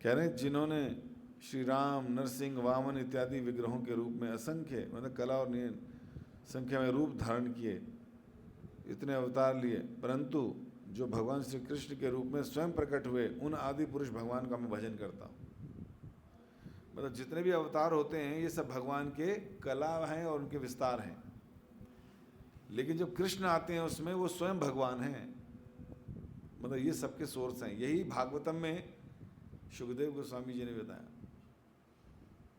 कह रहे हैं जिन्होंने श्री राम, नरसिंह, वामन इत्यादि विग्रहों के रूप में असंख्य, मतलब कला और नियन संख्या में रूप धारण किए, इतने अवतार लिए, परंतु जो भगवान श्री कृष्ण के रूप में स्वयं प्रकट हुए, उन आदि पुरुष भगवान का मैं भजन करता हूँ। मतलब जितने भी अवतार होते हैं ये सब भगवान के कला हैं और उनके विस्तार हैं। लेकिन जब कृष्ण आते हैं उसमें वो स्वयं भगवान हैं, मतलब ये सबके सोर्स हैं। यही भागवतम में सुखदेव गोस्वामी जी ने बताया।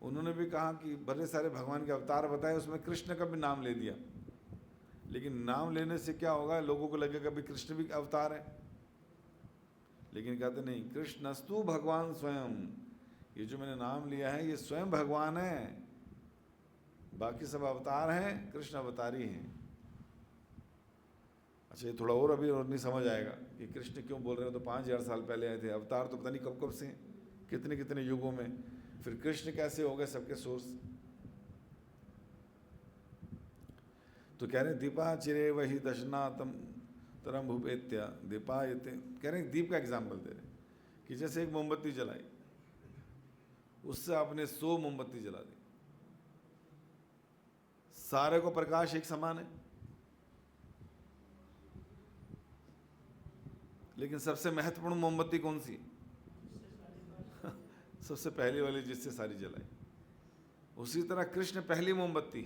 उन्होंने भी कहा कि बड़े सारे भगवान के अवतार बताए, उसमें कृष्ण का भी नाम ले दिया, लेकिन नाम लेने से क्या होगा, लोगों को लगेगा भी कृष्ण भी अवतार है। लेकिन कहते नहीं, कृष्णस्तु भगवान स्वयं, ये जो मैंने नाम लिया है ये स्वयं भगवान है, बाकी सब अवतार हैं, कृष्ण अवतारी हैं। अच्छा, ये थोड़ा और अभी और नहीं समझ आएगा कि कृष्ण क्यों बोल रहे हो, तो 5000 साल पहले आए थे, अवतार तो पता नहीं कब कब से, कितने कितने युगों में, फिर कृष्ण कैसे हो गए सबके सोर्स। तो कह रहे हैं दीपा चिरे वही दशनातम तरम भूपेत्या दीपा ये कह रहे हैं दीप का एग्जाम्पल दे रहे कि जैसे एक मोमबत्ती जलाई, उससे आपने 100 मोमबत्ती जला दी, सारे को प्रकाश एक समान है, लेकिन सबसे महत्वपूर्ण मोमबत्ती कौन सी? सबसे पहली वाली जिससे सारी जलाई। उसी तरह कृष्ण पहली मोमबत्ती,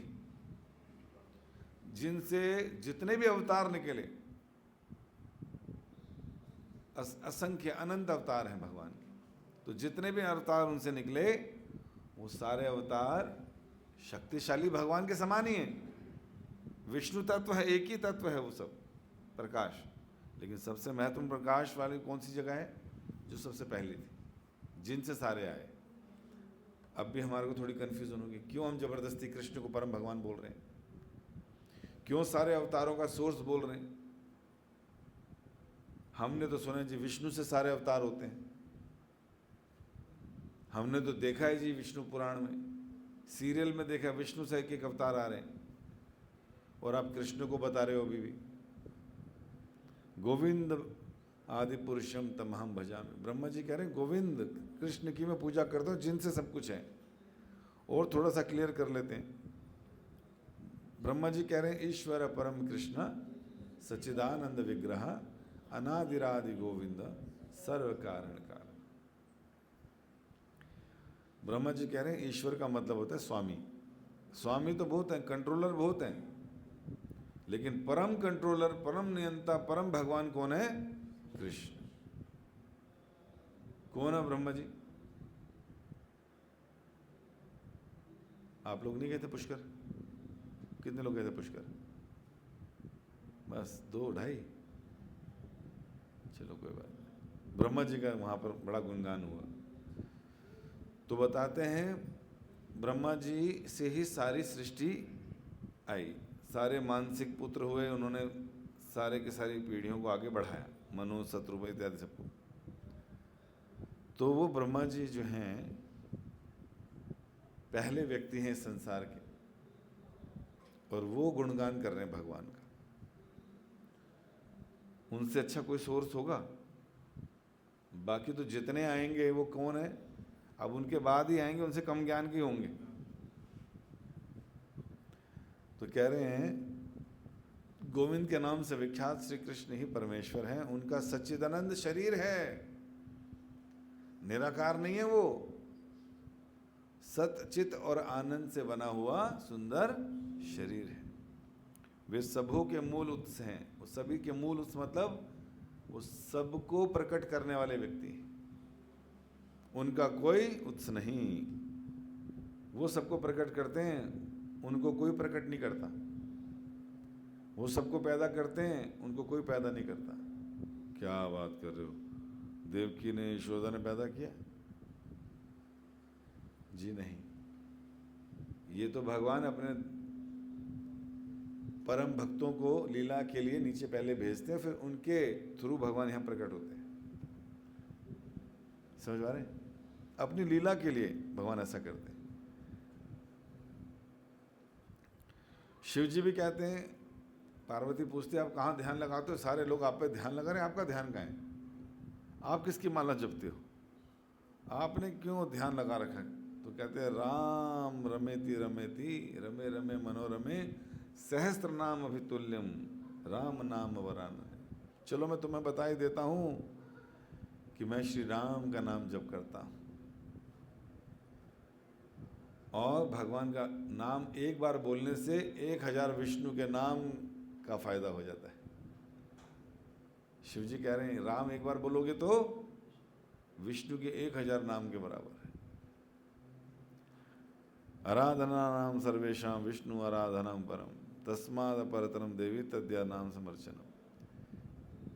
जिनसे जितने भी अवतार निकले, असंख्य अनंत अवतार हैं भगवान के, तो जितने भी अवतार उनसे निकले वो सारे अवतार शक्तिशाली भगवान के समान ही हैं। विष्णु तत्व है, एक ही तत्व है वो सब, प्रकाश। लेकिन सबसे महत्वपूर्ण प्रकाश वाली कौन सी जगह है? जो सबसे पहली थी, जिनसे सारे आए। अब भी हमारे को थोड़ी कन्फ्यूजन होगी, क्यों हम जबरदस्ती कृष्ण को परम भगवान बोल रहे हैं? क्यों सारे अवतारों का सोर्स बोल रहे हैं? हमने तो सुना जी विष्णु से सारे अवतार होते हैं, हमने तो देखा है जी विष्णु पुराण में, सीरियल में देखा विष्णु से एक एक अवतार आ रहे हैं, और आप कृष्ण को बता रहे हो अभी भी। गोविंद आदि पुरुषम तमहम भजामि। ब्रह्मा जी कह रहे हैं गोविंद कृष्ण की मैं पूजा करता हूँ जिनसे सब कुछ है। और थोड़ा सा क्लियर कर लेते हैं, ब्रह्मा जी कह रहे हैं ईश्वर परम कृष्ण सच्चिदानंद विग्रह अनादिरादि गोविंद सर्व कारण कारण। ब्रह्मा जी कह रहे हैं ईश्वर का मतलब होता है स्वामी। स्वामी तो बहुत हैं, कंट्रोलर बहुत हैं, लेकिन परम कंट्रोलर, परम नियंता, परम भगवान कौन है? कृष्ण। कौन है ब्रह्मा जी? आप लोग नहीं गए थे पुष्कर? कितने लोग गए थे पुष्कर? बस 2-2.5। चलो कोई बात नहीं। ब्रह्मा जी का वहां पर बड़ा गुणगान हुआ। तो बताते हैं ब्रह्मा जी से ही सारी सृष्टि आई, सारे मानसिक पुत्र हुए, उन्होंने सारे के सारी पीढ़ियों को आगे बढ़ाया, मनु शत्रुघ्न इत्यादि सबको। तो वो ब्रह्मा जी जो हैं पहले व्यक्ति हैं इस संसार के, और वो गुणगान कर रहे हैं भगवान का। उनसे अच्छा कोई सोर्स होगा? बाकी तो जितने आएंगे वो कौन है? अब उनके बाद ही आएंगे, उनसे कम ज्ञान के होंगे। तो कह रहे हैं गोविंद के नाम से विख्यात श्री कृष्ण ही परमेश्वर हैं। उनका सच्चिदानंद शरीर है, निराकार नहीं है वो, सत चित और आनंद से बना हुआ सुंदर शरीर है। वे सबों के मूल उत्स हैं। वो सभी के मूल उत्स मतलब वो सबको प्रकट करने वाले व्यक्ति हैं, उनका कोई उत्स नहीं। वो सबको प्रकट करते हैं, उनको कोई प्रकट नहीं करता। वो सबको पैदा करते हैं, उनको कोई पैदा नहीं करता। क्या बात कर रहे हो? देवकी ने यशोदा ने पैदा किया? जी नहीं। ये तो भगवान अपने परम भक्तों को लीला के लिए नीचे पहले भेजते हैं, फिर उनके थ्रू भगवान यहाँ प्रकट होते हैं। समझ पा रहे हैं? अपनी लीला के लिए भगवान ऐसा करते हैं। शिव जी भी कहते हैं, पार्वती पूछते हैं आप कहाँ ध्यान लगाते हो? सारे लोग आप पे ध्यान लगा रहे हैं, आपका ध्यान कहाँ है? आप किसकी माला जपते हो? आपने क्यों ध्यान लगा रखा है? तो कहते हैं राम रमेति रमेति रमे रमे मनोरमे सहस्त्र नाम अभितुल्यम राम नाम वरान। चलो मैं तुम्हें बता ही देता हूँ कि मैं श्री राम का नाम जप करता हूँ, और भगवान का नाम एक बार बोलने से 1000 विष्णु के नाम का फायदा हो जाता है। शिव जी कह रहे हैं राम एक बार बोलोगे तो विष्णु के 1000 नाम के बराबर है। आराधना नाम सर्वेशाम विष्णु आराधनम परम तस्माद परतरम देवी तद्या नाम समर्चनम।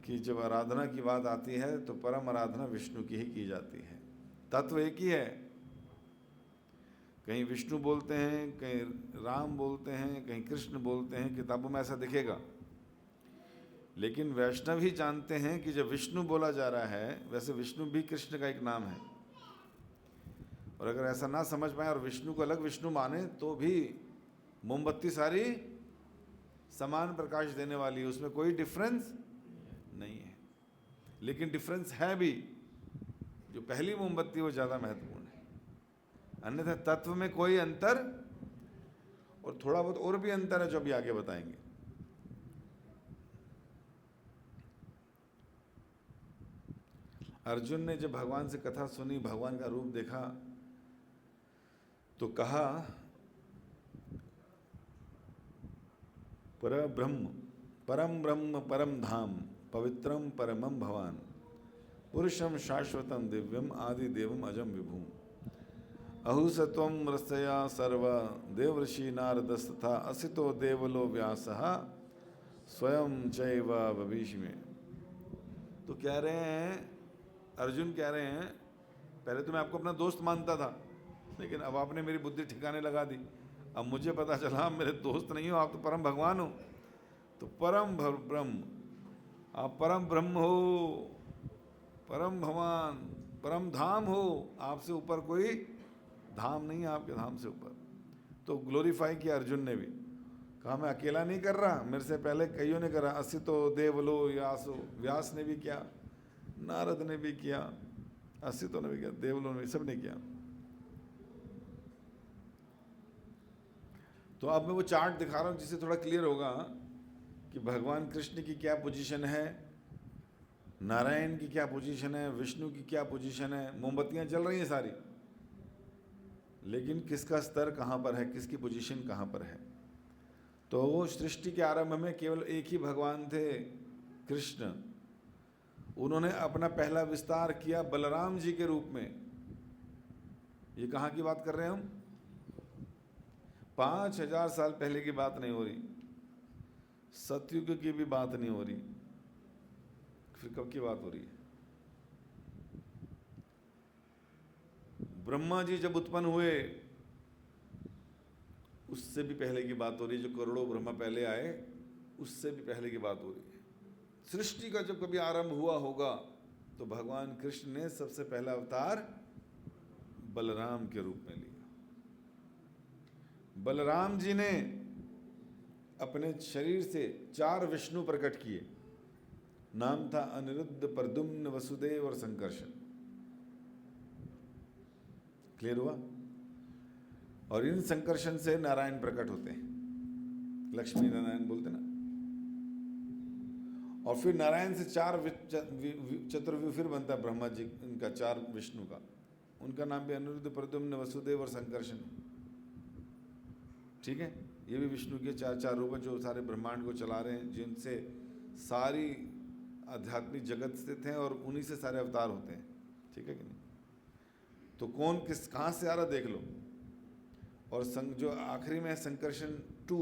कि जब आराधना की बात आती है तो परम आराधना विष्णु की ही की जाती है। तत्व एक ही है। कहीं विष्णु बोलते हैं, कहीं राम बोलते हैं, कहीं कृष्ण बोलते हैं, किताबों में ऐसा दिखेगा। लेकिन वैष्णव ही जानते हैं कि जब विष्णु बोला जा रहा है, वैसे विष्णु भी कृष्ण का एक नाम है। और अगर ऐसा ना समझ पाए और विष्णु को अलग विष्णु माने तो भी मोमबत्ती सारी समान प्रकाश देने वाली है, उसमें कोई डिफरेंस नहीं है। लेकिन डिफरेंस है भी, जो पहली मोमबत्ती वो ज़्यादा महत्वपूर्ण है, अन्यथा तत्व में कोई अंतर, और थोड़ा बहुत और भी अंतर है जो अभी आगे बताएंगे। अर्जुन ने जब भगवान से कथा सुनी, भगवान का रूप देखा, तो कहा परम ब्रह्म परम धाम पवित्रम परमम भवान पुरुषम शाश्वतम दिव्यम आदि देवम अजम विभूम अहुसत्वम रसया सर्व देवऋषि नारदस्तथा असितो देवलो व्यासः स्वयं चैव भविष्य। तो कह रहे हैं, अर्जुन कह रहे हैं, पहले तो मैं आपको अपना दोस्त मानता था, लेकिन अब आपने मेरी बुद्धि ठिकाने लगा दी। अब मुझे पता चला आप मेरे दोस्त नहीं हो, आप तो परम भगवान हो। तो परम ब्रह्म, आप परम ब्रह्म हो, परम भगवान, परम धाम हो, आपसे ऊपर कोई धाम नहीं है, आपके धाम से ऊपर। तो ग्लोरीफाई किया अर्जुन ने भी, कहा मैं अकेला नहीं कर रहा, मेरे से पहले कईयों ने करा, असितो देवलो व्यासो, व्यास ने भी किया, नारद ने भी किया, असितो ने भी किया, देवलो ने भी, सब ने किया। तो अब मैं वो चार्ट दिखा रहा हूँ जिससे थोड़ा क्लियर होगा कि भगवान कृष्ण की क्या पोजीशन है, नारायण की क्या पोजीशन है, विष्णु की क्या पोजीशन है। मोमबत्तियाँ जल रही हैं सारी, लेकिन किसका स्तर कहाँ पर है, किसकी पोजीशन कहाँ पर है। तो सृष्टि के आरंभ में केवल एक ही भगवान थे, कृष्ण। उन्होंने अपना पहला विस्तार किया बलराम जी के रूप में। ये कहाँ की बात कर रहे हैं हम? 5000 साल पहले की बात नहीं हो रही, सतयुग की भी बात नहीं हो रही, फिर कब की बात हो रही है? ब्रह्मा जी जब उत्पन्न हुए उससे भी पहले की बात हो रही है। जो करोड़ों ब्रह्मा पहले आए उससे भी पहले की बात हो रही है। सृष्टि का जब कभी आरंभ हुआ होगा तो भगवान कृष्ण ने सबसे पहला अवतार बलराम के रूप में लिया। बलराम जी ने अपने शरीर से 4 विष्णु प्रकट किए। नाम था अनिरुद्ध, प्रद्युम्न, वसुदेव और संकर्षण। क्लियर हुआ? और इन संकर्षण से नारायण प्रकट होते हैं, लक्ष्मी नारायण बोलते ना। और फिर नारायण से 4 चतुर्व्यूह फिर बनता है ब्रह्मा जी, इनका 4 विष्णु का। उनका नाम भी अनिरुद्ध, प्रद्युम्न, वसुदेव और संकर्षण। ठीक है, ये भी विष्णु के 4 रूप हैं जो सारे ब्रह्मांड को चला रहे हैं, जिनसे सारी आध्यात्मिक जगत स्थित हैं और उन्हीं से सारे अवतार होते हैं। ठीक है कि नहीं? तो कौन किस कहाँ से आ रहा देख लो। और जो आखिरी में है संकर्षण 2,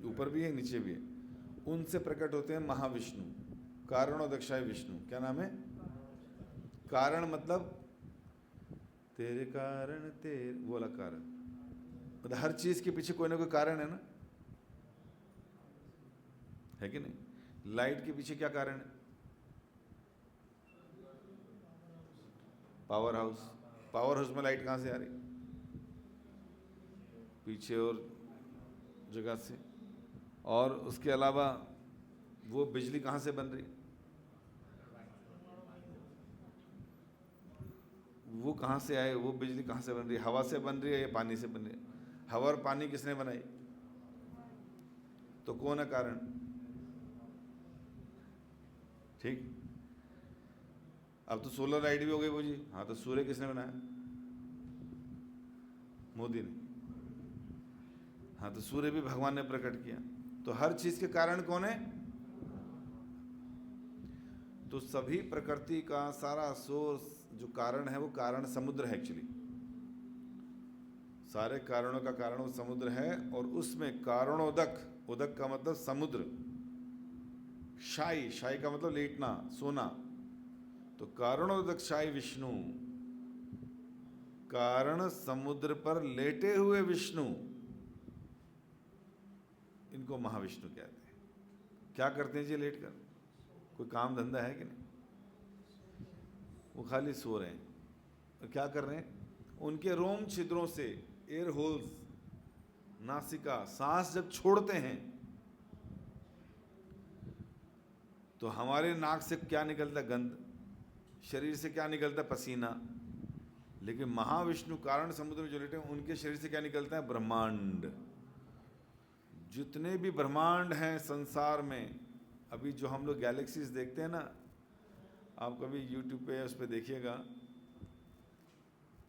ऊपर भी है नीचे भी है, उनसे प्रकट होते हैं महाविष्णु, कारणोदक्षाय विष्णु। क्या नाम है? कारण मतलब तेरे कारण, तेरे बोला कारण, मतलब हर चीज के पीछे कोई ना कोई कारण है ना, है कि नहीं? लाइट के पीछे क्या कारण है? Power house. पावर हाउस में लाइट कहाँ से आ रही? पीछे और जगह से। और उसके अलावा वो बिजली कहाँ से बन रही? वो कहाँ से आए? वो बिजली कहाँ से बन रही है? हवा से बन रही है या पानी से बन रही है? हवा और पानी किसने बनाई? तो कौन है कारण? ठीक। अब तो सोलर लाइट भी हो गई वो जी। हाँ, तो सूर्य किसने बनाया? मोदी ने। हाँ, तो सूर्य भी भगवान ने प्रकट किया। तो हर चीज के कारण कौन है? तो सभी प्रकृति का सारा सोर्स जो कारण है वो कारण समुद्र है एक्चुअली। सारे कारणों का कारण वो समुद्र है। और उसमें कारणोदक, उदक का मतलब समुद्र, शाई, शाई का मतलब लेटना, सोना। तो कारणोदक शाई विष्णु, कारण समुद्र पर लेटे हुए विष्णु, इनको महाविष्णु कहते हैं। क्या करते हैं जी लेट कर? कोई काम धंधा है कि नहीं? वो खाली सो रहे हैं। तो क्या कर रहे हैं? उनके रोम छिद्रों से, एयर होल्स, नासिका, सांस जब छोड़ते हैं तो हमारे नाक से क्या निकलता है? गंध। शरीर से क्या निकलता है? पसीना। लेकिन महाविष्णु कारण समुद्र में जो लेटे हैं उनके शरीर से क्या निकलता है? ब्रह्मांड। जितने भी ब्रह्मांड हैं संसार में, अभी जो हम लोग गैलेक्सीज देखते हैं ना, आप कभी यूट्यूब पे उस पर देखिएगा,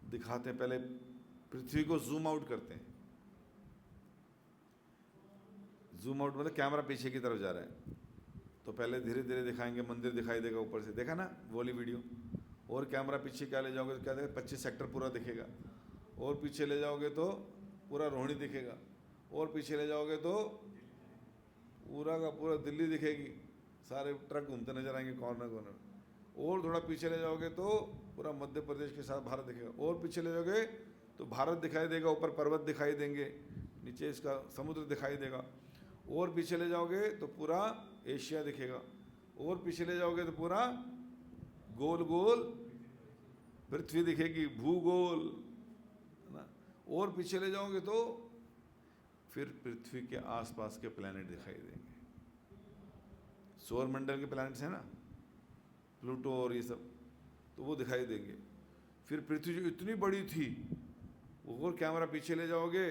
दिखाते हैं, पहले पृथ्वी को जूम आउट करते हैं। जूम आउट मतलब कैमरा पीछे की तरफ जा रहा है, तो पहले धीरे धीरे दिखाएंगे, मंदिर दिखाई देगा ऊपर से, देखा ना वो वाली वीडियो। और कैमरा पीछे क्या ले जाओगे तो क्या देखेगा? 25 सेक्टर पूरा दिखेगा। और पीछे ले जाओगे तो पूरा रोहिणी दिखेगा। और पीछे ले जाओगे तो पूरा का पूरा दिल्ली दिखेगी, सारे ट्रक घूमते नजर आएंगे कॉर्नर कॉर्नर। और थोड़ा पीछे ले जाओगे तो पूरा मध्य प्रदेश के साथ भारत दिखेगा। और पीछे ले जाओगे तो भारत दिखाई देगा, ऊपर पर्वत दिखाई देंगे, नीचे इसका समुद्र दिखाई देगा। और पीछे ले जाओगे तो पूरा एशिया दिखेगा। और पीछे ले जाओगे तो पूरा गोल गोल पृथ्वी दिखेगी, भूगोल, है ना। और पीछे ले जाओगे तो फिर पृथ्वी के आसपास के प्लैनेट दिखाई देंगे। सौर मंडल के प्लैनेट्स हैं ना, प्लूटो और ये सब, तो वो दिखाई देंगे। फिर पृथ्वी जो इतनी बड़ी थी, और कैमरा पीछे ले जाओगे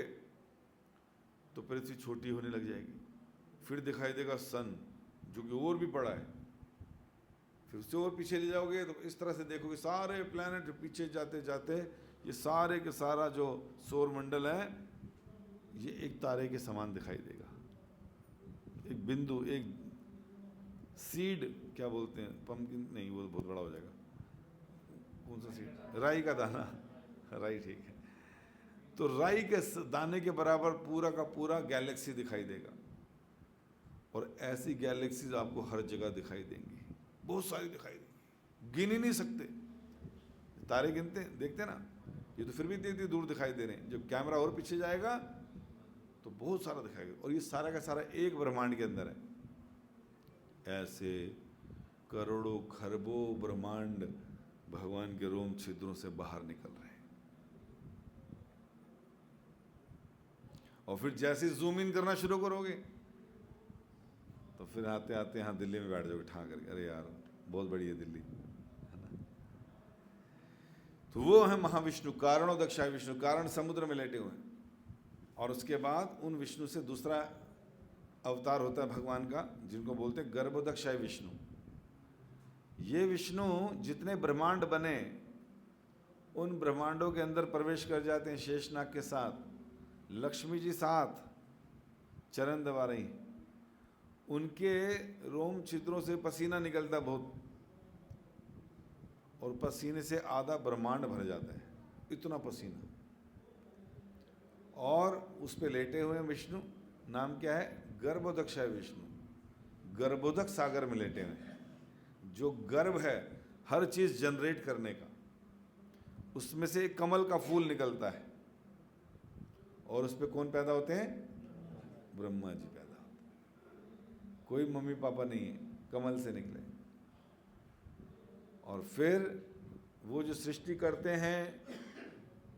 तो पृथ्वी छोटी होने लग जाएगी। फिर दिखाई देगा सन, जो कि और भी बड़ा है। फिर उससे और पीछे ले जाओगे तो इस तरह से देखोगे सारे प्लैनेट पीछे जाते जाते ये सारे के सारा जो सौर मंडल है ये एक तारे के समान दिखाई देगा। एक बिंदु, एक सीड, क्या बोलते हैं, पम्पकिन नहीं, वो बहुत बड़ा हो जाएगा। कौन सा सीड? राई का दाना। राई, ठीक है। तो राई के दाने के बराबर पूरा का पूरा गैलेक्सी दिखाई देगा। और ऐसी गैलेक्सीज आपको हर जगह दिखाई देंगी, बहुत सारी दिखाई देंगी, गिन ही नहीं सकते। तारे गिनते देखते ना, ये तो फिर भी इतनी दूर दिखाई दे रहे हैं। जब कैमरा और पीछे जाएगा तो बहुत सारा दिखाएगा। और ये सारा का सारा एक ब्रह्मांड के अंदर है। ऐसे करोड़ों खरबों ब्रह्मांड भगवान के रोम छिद्रों से बाहर निकल रहे हैं। और फिर जैसे जूम इन करना शुरू करोगे तो फिर आते आते यहाँ दिल्ली में बैठ जाओगे ठा करके, अरे यार बहुत बड़ी है दिल्ली, है ना। तो वो है महाविष्णु, कारणों दक्षाय विष्णु, कारण समुद्र में लेटे हुए हैं। और उसके बाद उन विष्णु से दूसरा अवतार होता है भगवान का, जिनको बोलते हैं गर्भोदक्षाय विष्णु। ये विष्णु जितने ब्रह्मांड बने उन ब्रह्मांडों के अंदर प्रवेश कर जाते हैं शेषनाग के साथ। लक्ष्मी जी साथ चरण दबा रही, उनके रोम छिद्रों से पसीना निकलता बहुत, और पसीने से आधा ब्रह्मांड भर जाता है, इतना पसीना। और उस पे लेटे हुए विष्णु, नाम क्या है? गर्भोदक्षाय विष्णु। गर्भोदक सागर में लेटे हुए हैं। जो गर्भ है हर चीज जनरेट करने का, उसमें से एक कमल का फूल निकलता है। और उस पे कौन पैदा होते हैं? ब्रह्मा जी पैदा होते हैं। कोई मम्मी पापा नहीं है, कमल से निकले। और फिर वो जो सृष्टि करते हैं,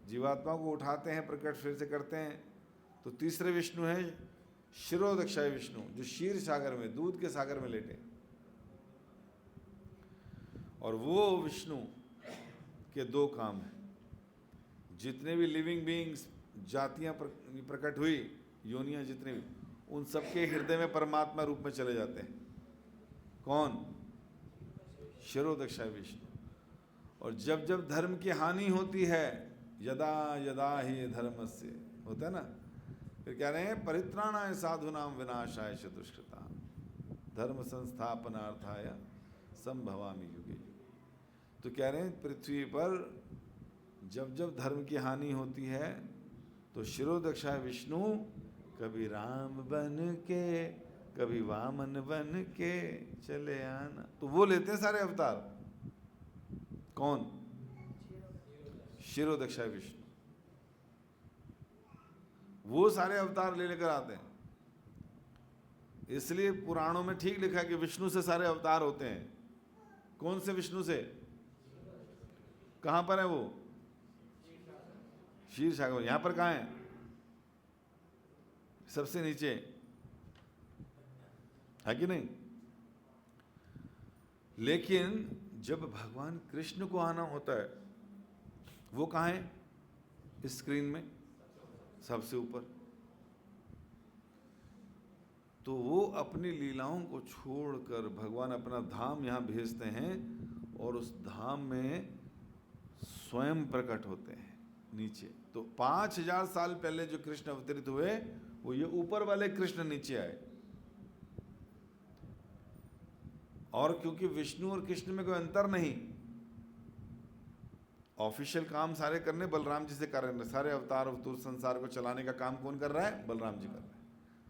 जीवात्मा को उठाते हैं, प्रकट फिर से करते हैं। तो तीसरे विष्णु हैं क्षीरोदक्षाय विष्णु, जो क्षीर सागर में, दूध के सागर में लेटे। और वो विष्णु के दो काम हैं। जितने भी लिविंग बीइंग्स, जातियां प्रकट हुई, योनियां जितने भी, उन सबके हृदय में परमात्मा रूप में चले जाते हैं। कौन? क्षीरोदक्षाय विष्णु। और जब जब धर्म की हानि होती है, यदा यदा ही धर्मस्य, होता है ना, फिर कह रहे हैं परित्राणाय साधूनां विनाशाय च दुष्कृतां धर्म संस्थापनार्थाय संभवामि युगे युगे। तो कह रहे हैं पृथ्वी पर जब जब धर्म की हानि होती है तो क्षीरोदक्षाय विष्णु कभी राम बन के कभी वामन बन के चले आना। तो वो लेते हैं सारे अवतार। कौन? क्षीरोदक्षाय विष्णु। वो सारे अवतार ले लेकर आते हैं। इसलिए पुराणों में ठीक लिखा है कि विष्णु से सारे अवतार होते हैं। कौन से विष्णु से? कहां पर है वो? क्षीर सागर। यहां पर कहां है? सबसे नीचे है कि नहीं? लेकिन जब भगवान कृष्ण को आना होता है, वो कहाँ है? स्क्रीन में सबसे ऊपर। तो वो अपनी लीलाओं को छोड़कर भगवान अपना धाम यहाँ भेजते हैं और उस धाम में स्वयं प्रकट होते हैं नीचे। तो 5000 साल पहले जो कृष्ण अवतरित हुए, वो ये ऊपर वाले कृष्ण नीचे आए। और क्योंकि विष्णु और कृष्ण में कोई अंतर नहीं, ऑफिशियल काम सारे करने बलराम जी से कर रहे हैं। सारे अवतार अवतूर संसार को चलाने का काम कौन कर रहा है? बलराम जी कर रहे हैं।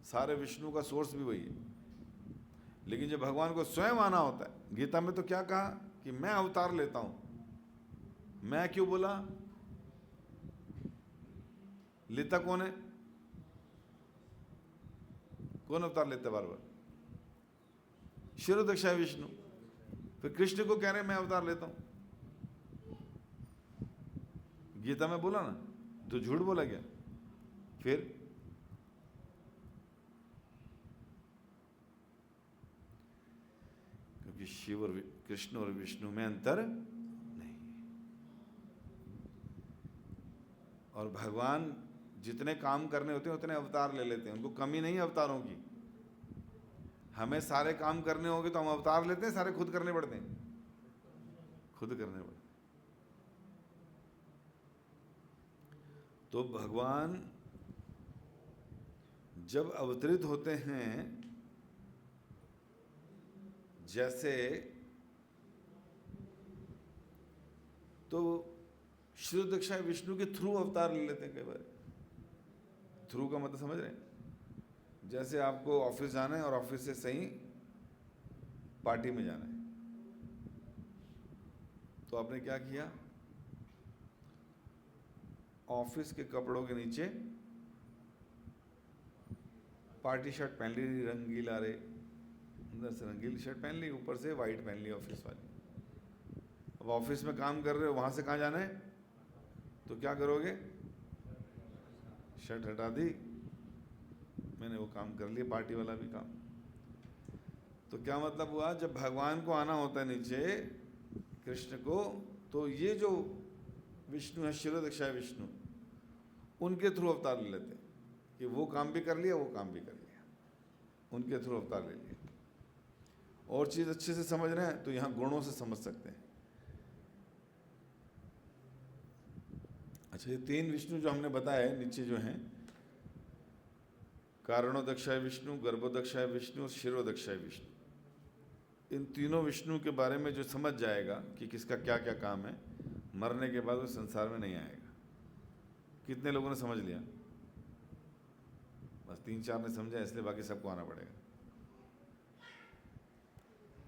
सारे विष्णु का सोर्स भी वही है। लेकिन जब भगवान को स्वयं आना होता है, गीता में तो क्या कहा कि मैं अवतार लेता हूं। मैं क्यों बोला? लेता कौन है? कौन अवतार लेता बार बार? शिरोदक्षाय विष्णु। फिर कृष्ण को कह रहे हैं मैं अवतार लेता हूं। गीता में बोला ना, तो झूठ बोला क्या? फिर क्योंकि शिव और कृष्ण और विष्णु में अंतर नहीं। और भगवान जितने काम करने होते हैं उतने अवतार ले लेते हैं, उनको कमी नहीं अवतारों की। हमें सारे काम करने होंगे तो हम अवतार लेते हैं, सारे खुद करने पड़ते हैं, खुद करने पड़ते। तो भगवान जब अवतरित होते हैं, जैसे तो शिरोदक्षाय विष्णु के थ्रू अवतार ले लेते हैं कई बार। थ्रू का मतलब समझ रहे हैं? जैसे आपको ऑफिस जाना है और ऑफिस से सही पार्टी में जाना है, तो आपने क्या किया? ऑफिस के कपड़ों के नीचे पार्टी शर्ट पहन ली, रंगीला रे, अंदर से रंगीली शर्ट पहन ली, ऊपर से वाइट पहन ली ऑफिस वाली। अब ऑफिस में काम कर रहे हो, वहां से कहाँ जाना है? तो क्या करोगे? शर्ट हटा दी, मैंने वो काम कर लिया, पार्टी वाला भी काम। तो क्या मतलब हुआ? जब भगवान को आना होता है नीचे, कृष्ण को, तो ये जो विष्णु है, शिरोदक्षाय विष्णु, उनके थ्रू अवतार ले लेते हैं कि वो काम भी कर लिया, वो काम भी कर लिया, उनके थ्रू अवतार ले लिया। और चीज़ अच्छे से समझ रहे हैं तो यहाँ गुणों से समझ सकते हैं। अच्छा, ये 3 विष्णु जो हमने बताए नीचे जो हैं, कारणोदक्षाय विष्णु, गर्भोदक्षाय विष्णु और शिरोदक्षाय विष्णु, इन तीनों विष्णु के बारे में जो समझ जाएगा कि किसका क्या क्या काम है, मरने के बाद वो संसार में नहीं आएगा। कितने लोगों ने समझ लिया? बस 3-4 ने समझा, इसलिए बाकी सबको आना पड़ेगा।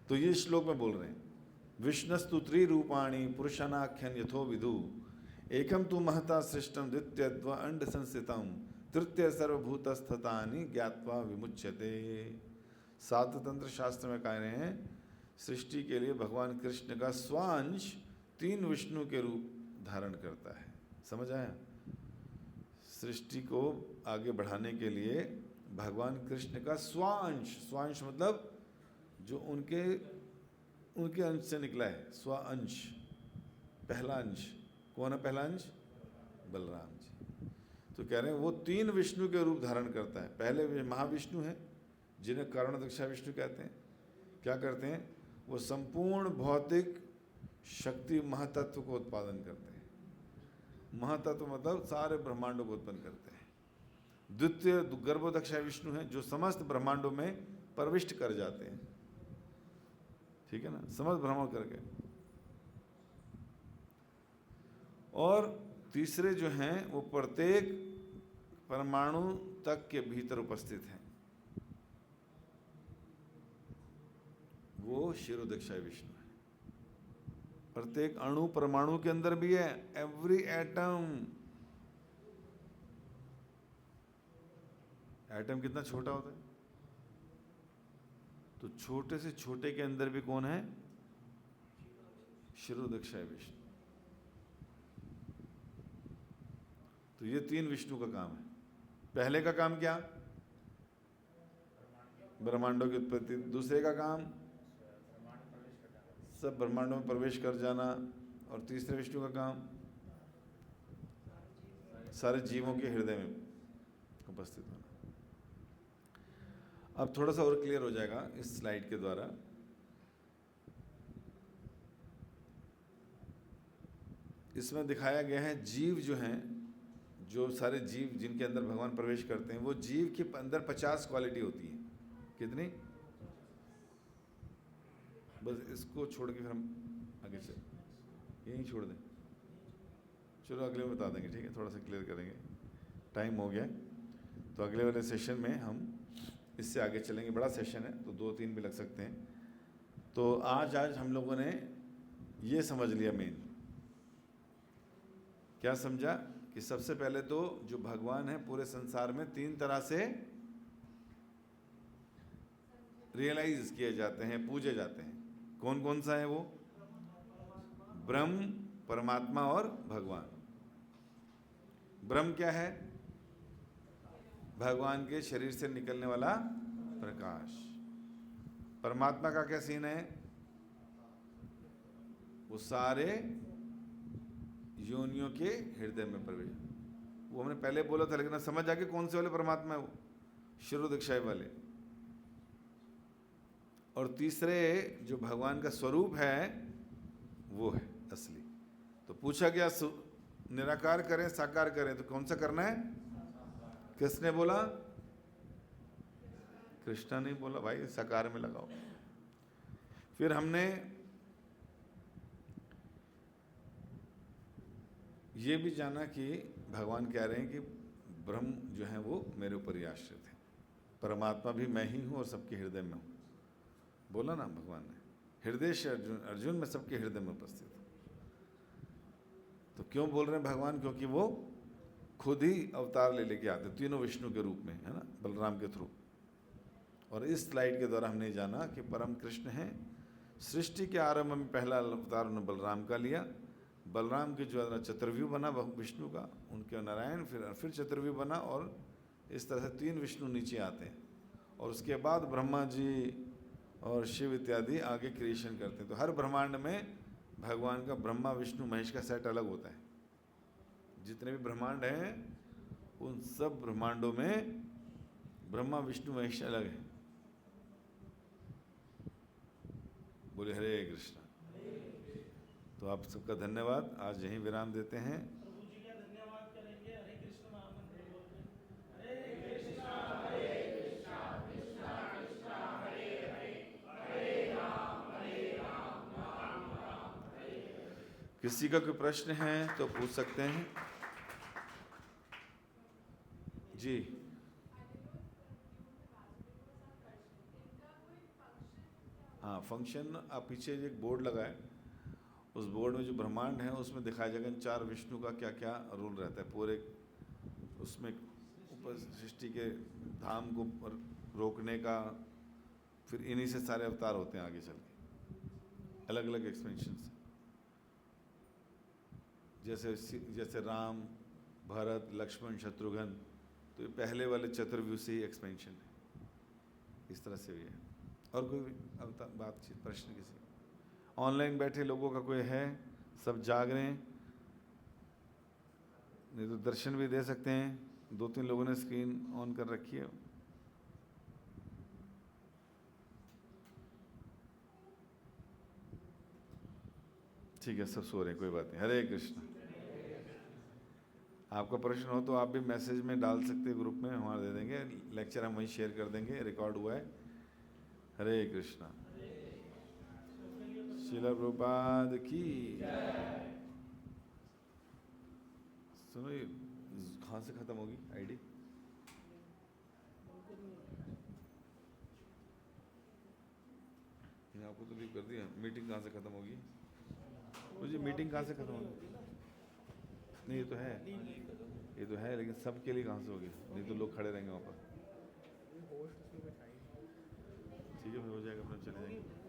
तो ये श्लोक में बोल रहे हैं, विष्णस्तु त्रिरूपाणि पुरुषानाख्यन यथो विदु, एकम तु महता सृष्टम, द्वितीयत्व अंड संस्थितम, तृतीय सर्वभूतस्थतानि ज्ञात्वा विमुच्यते। सात तंत्र शास्त्र में कह रहे हैं, सृष्टि के लिए भगवान कृष्ण का स्वांश 3 विष्णु के रूप धारण करता है। समझ आया? सृष्टि को आगे बढ़ाने के लिए भगवान कृष्ण का स्वांश, स्वांश मतलब जो उनके अंश से निकला है, स्वांश, पहला अंश। कौन है पहला अंश? बलराम जी। तो कह रहे हैं वो 3 विष्णु के रूप धारण करता है। पहले महाविष्णु हैं, जिन्हें कारणोदक्षाय विष्णु कहते हैं। क्या करते हैं? वो संपूर्ण भौतिक शक्ति महातत्व को उत्पादन करते हैं। महातत्व मतलब सारे ब्रह्मांडों को उत्पन्न करते हैं। द्वितीय गर्भोदक्षाय विष्णु हैं, जो समस्त ब्रह्मांडों में प्रविष्ट कर जाते हैं। ठीक है ना? समस्त भ्रमण करके। और तीसरे जो हैं वो प्रत्येक परमाणु तक के भीतर उपस्थित हैं, वो शिरोदक्षाय विष्णु है। प्रत्येक अणु परमाणु के अंदर भी है, एवरी एटम। एटम कितना छोटा होता है, तो छोटे से छोटे के अंदर भी कौन है? शिरोदक्षाय विष्णु। तो ये 3 विष्णु का काम है। पहले का काम क्या? ब्रह्मांडों की उत्पत्ति। दूसरे का काम सब ब्रह्मांडों में प्रवेश कर जाना। और तीसरे विष्णु का काम सारे जीवों के हृदय में उपस्थित होना। अब थोड़ा सा और क्लियर हो जाएगा इस स्लाइड के द्वारा। इसमें दिखाया गया है जीव जो हैं, जो सारे जीव जिनके अंदर भगवान प्रवेश करते हैं, वो जीव के अंदर 50 क्वालिटी होती है। कितनी? बस इसको छोड़ के फिर हम आगे चल, यहीं छोड़ दें। चलो अगले में बता देंगे, ठीक है, थोड़ा सा क्लियर करेंगे, टाइम हो गया। तो अगले वाले सेशन में हम इससे आगे चलेंगे। बड़ा सेशन है तो 2-3 भी लग सकते हैं। तो आज हम लोगों ने ये समझ लिया, मेन क्या समझा कि सबसे पहले तो जो भगवान है पूरे संसार में 3 तरह से रियलाइज किए जाते हैं, पूजे जाते हैं। कौन कौन सा है वो? ब्रह्म, परमात्मा और भगवान। ब्रह्म क्या है? भगवान के शरीर से निकलने वाला प्रकाश। परमात्मा का क्या सीन है? वो सारे योनियों के हृदय में प्रवेश। वो हमने पहले बोला था, लेकिन समझ आ गया कौन से वाले परमात्मा है वो? शिरोदीक्षाई वाले। और तीसरे जो भगवान का स्वरूप है वो है असली। तो पूछा गया निराकार करें साकार करें, तो कौन सा करना है? किसने बोला? कृष्णा नहीं बोला भाई, साकार में लगाओ। फिर हमने ये भी जाना कि भगवान कह रहे हैं कि ब्रह्म जो है वो मेरे ऊपर ही आश्रित है, परमात्मा भी मैं ही हूँ और सबके हृदय में हूँ। बोला ना भगवान ने, हृदय से अर्जुन में सबके हृदय में उपस्थित हूँ। तो क्यों बोल रहे हैं भगवान? क्योंकि वो खुद ही अवतार ले लेके आते, तीनों विष्णु के रूप में, है ना, बलराम के थ्रू। और इस स्लाइड के द्वारा हमने जाना कि परम कृष्ण हैं। सृष्टि के आरंभ में पहला अवतार उन्होंने बलराम का लिया। बलराम के जो चतुर्व्यूह बना विष्णु का, उनके नारायण, फिर चतुर्व्यूह बना, और इस तरह से 3 विष्णु नीचे आते हैं। और उसके बाद ब्रह्मा जी और शिव इत्यादि आगे क्रिएशन करते हैं। तो हर ब्रह्मांड में भगवान का ब्रह्मा विष्णु महेश का सेट अलग होता है। जितने भी ब्रह्मांड हैं उन सब ब्रह्मांडों में ब्रह्मा विष्णु महेश अलग है। बोले हरे कृष्ण। तो आप सबका धन्यवाद। आज यहीं विराम देते हैं।
प्रभु जी का धन्यवाद करेंगे। हरे कृष्ण महामंत्र बोलते हैं। हरे कृष्ण कृष्ण कृष्ण हरे हरे, हरे राम राम राम हरे हरे।
किसी का कोई प्रश्न है तो पूछ सकते हैं जी। हाँ, फंक्शन आप पीछे एक बोर्ड लगा है, उस बोर्ड में जो ब्रह्मांड है उसमें दिखाया जाएगा 4 विष्णु का क्या क्या रूल रहता है पूरे। उसमें ऊपर सृष्टि के धाम को रोकने का, फिर इन्हीं से सारे अवतार होते हैं आगे चल के, अलग अलग एक्सपेंशन से। जैसे राम, भरत, लक्ष्मण, शत्रुघ्न, तो ये पहले वाले चतुर्व्यूह से ही एक्सपेंशन है। इस तरह से भी है। और कोई बातचीत, प्रश्न किसी? ऑनलाइन बैठे लोगों का कोई है? सब जाग रहे हैं? नहीं तो दर्शन भी दे सकते हैं। 2-3 लोगों ने स्क्रीन ऑन कर रखी है। ठीक है, सब सो रहे हैं, कोई बात नहीं। हरे कृष्ण। आपका प्रश्न हो तो आप भी मैसेज में डाल सकते हैं, ग्रुप में हमारा दे देंगे। लेक्चर हम वहीं शेयर कर देंगे, रिकॉर्ड हुआ है। हरे कृष्णा। श्रील प्रभुपाद की। सुनो, ये कहाँ से ख़त्म होगी आईडी? आपको तो लीव कर दिया। मीटिंग कहाँ से ख़त्म होगी? मुझे मीटिंग कहाँ से ख़त्म होगी? नहीं, ये तो है, ये तो है, लेकिन सबके लिए कहाँ से होगी? नहीं तो लोग खड़े रहेंगे वहाँ पर। ठीक है, फिर हो जाएगा, अपना चले जाएंगे।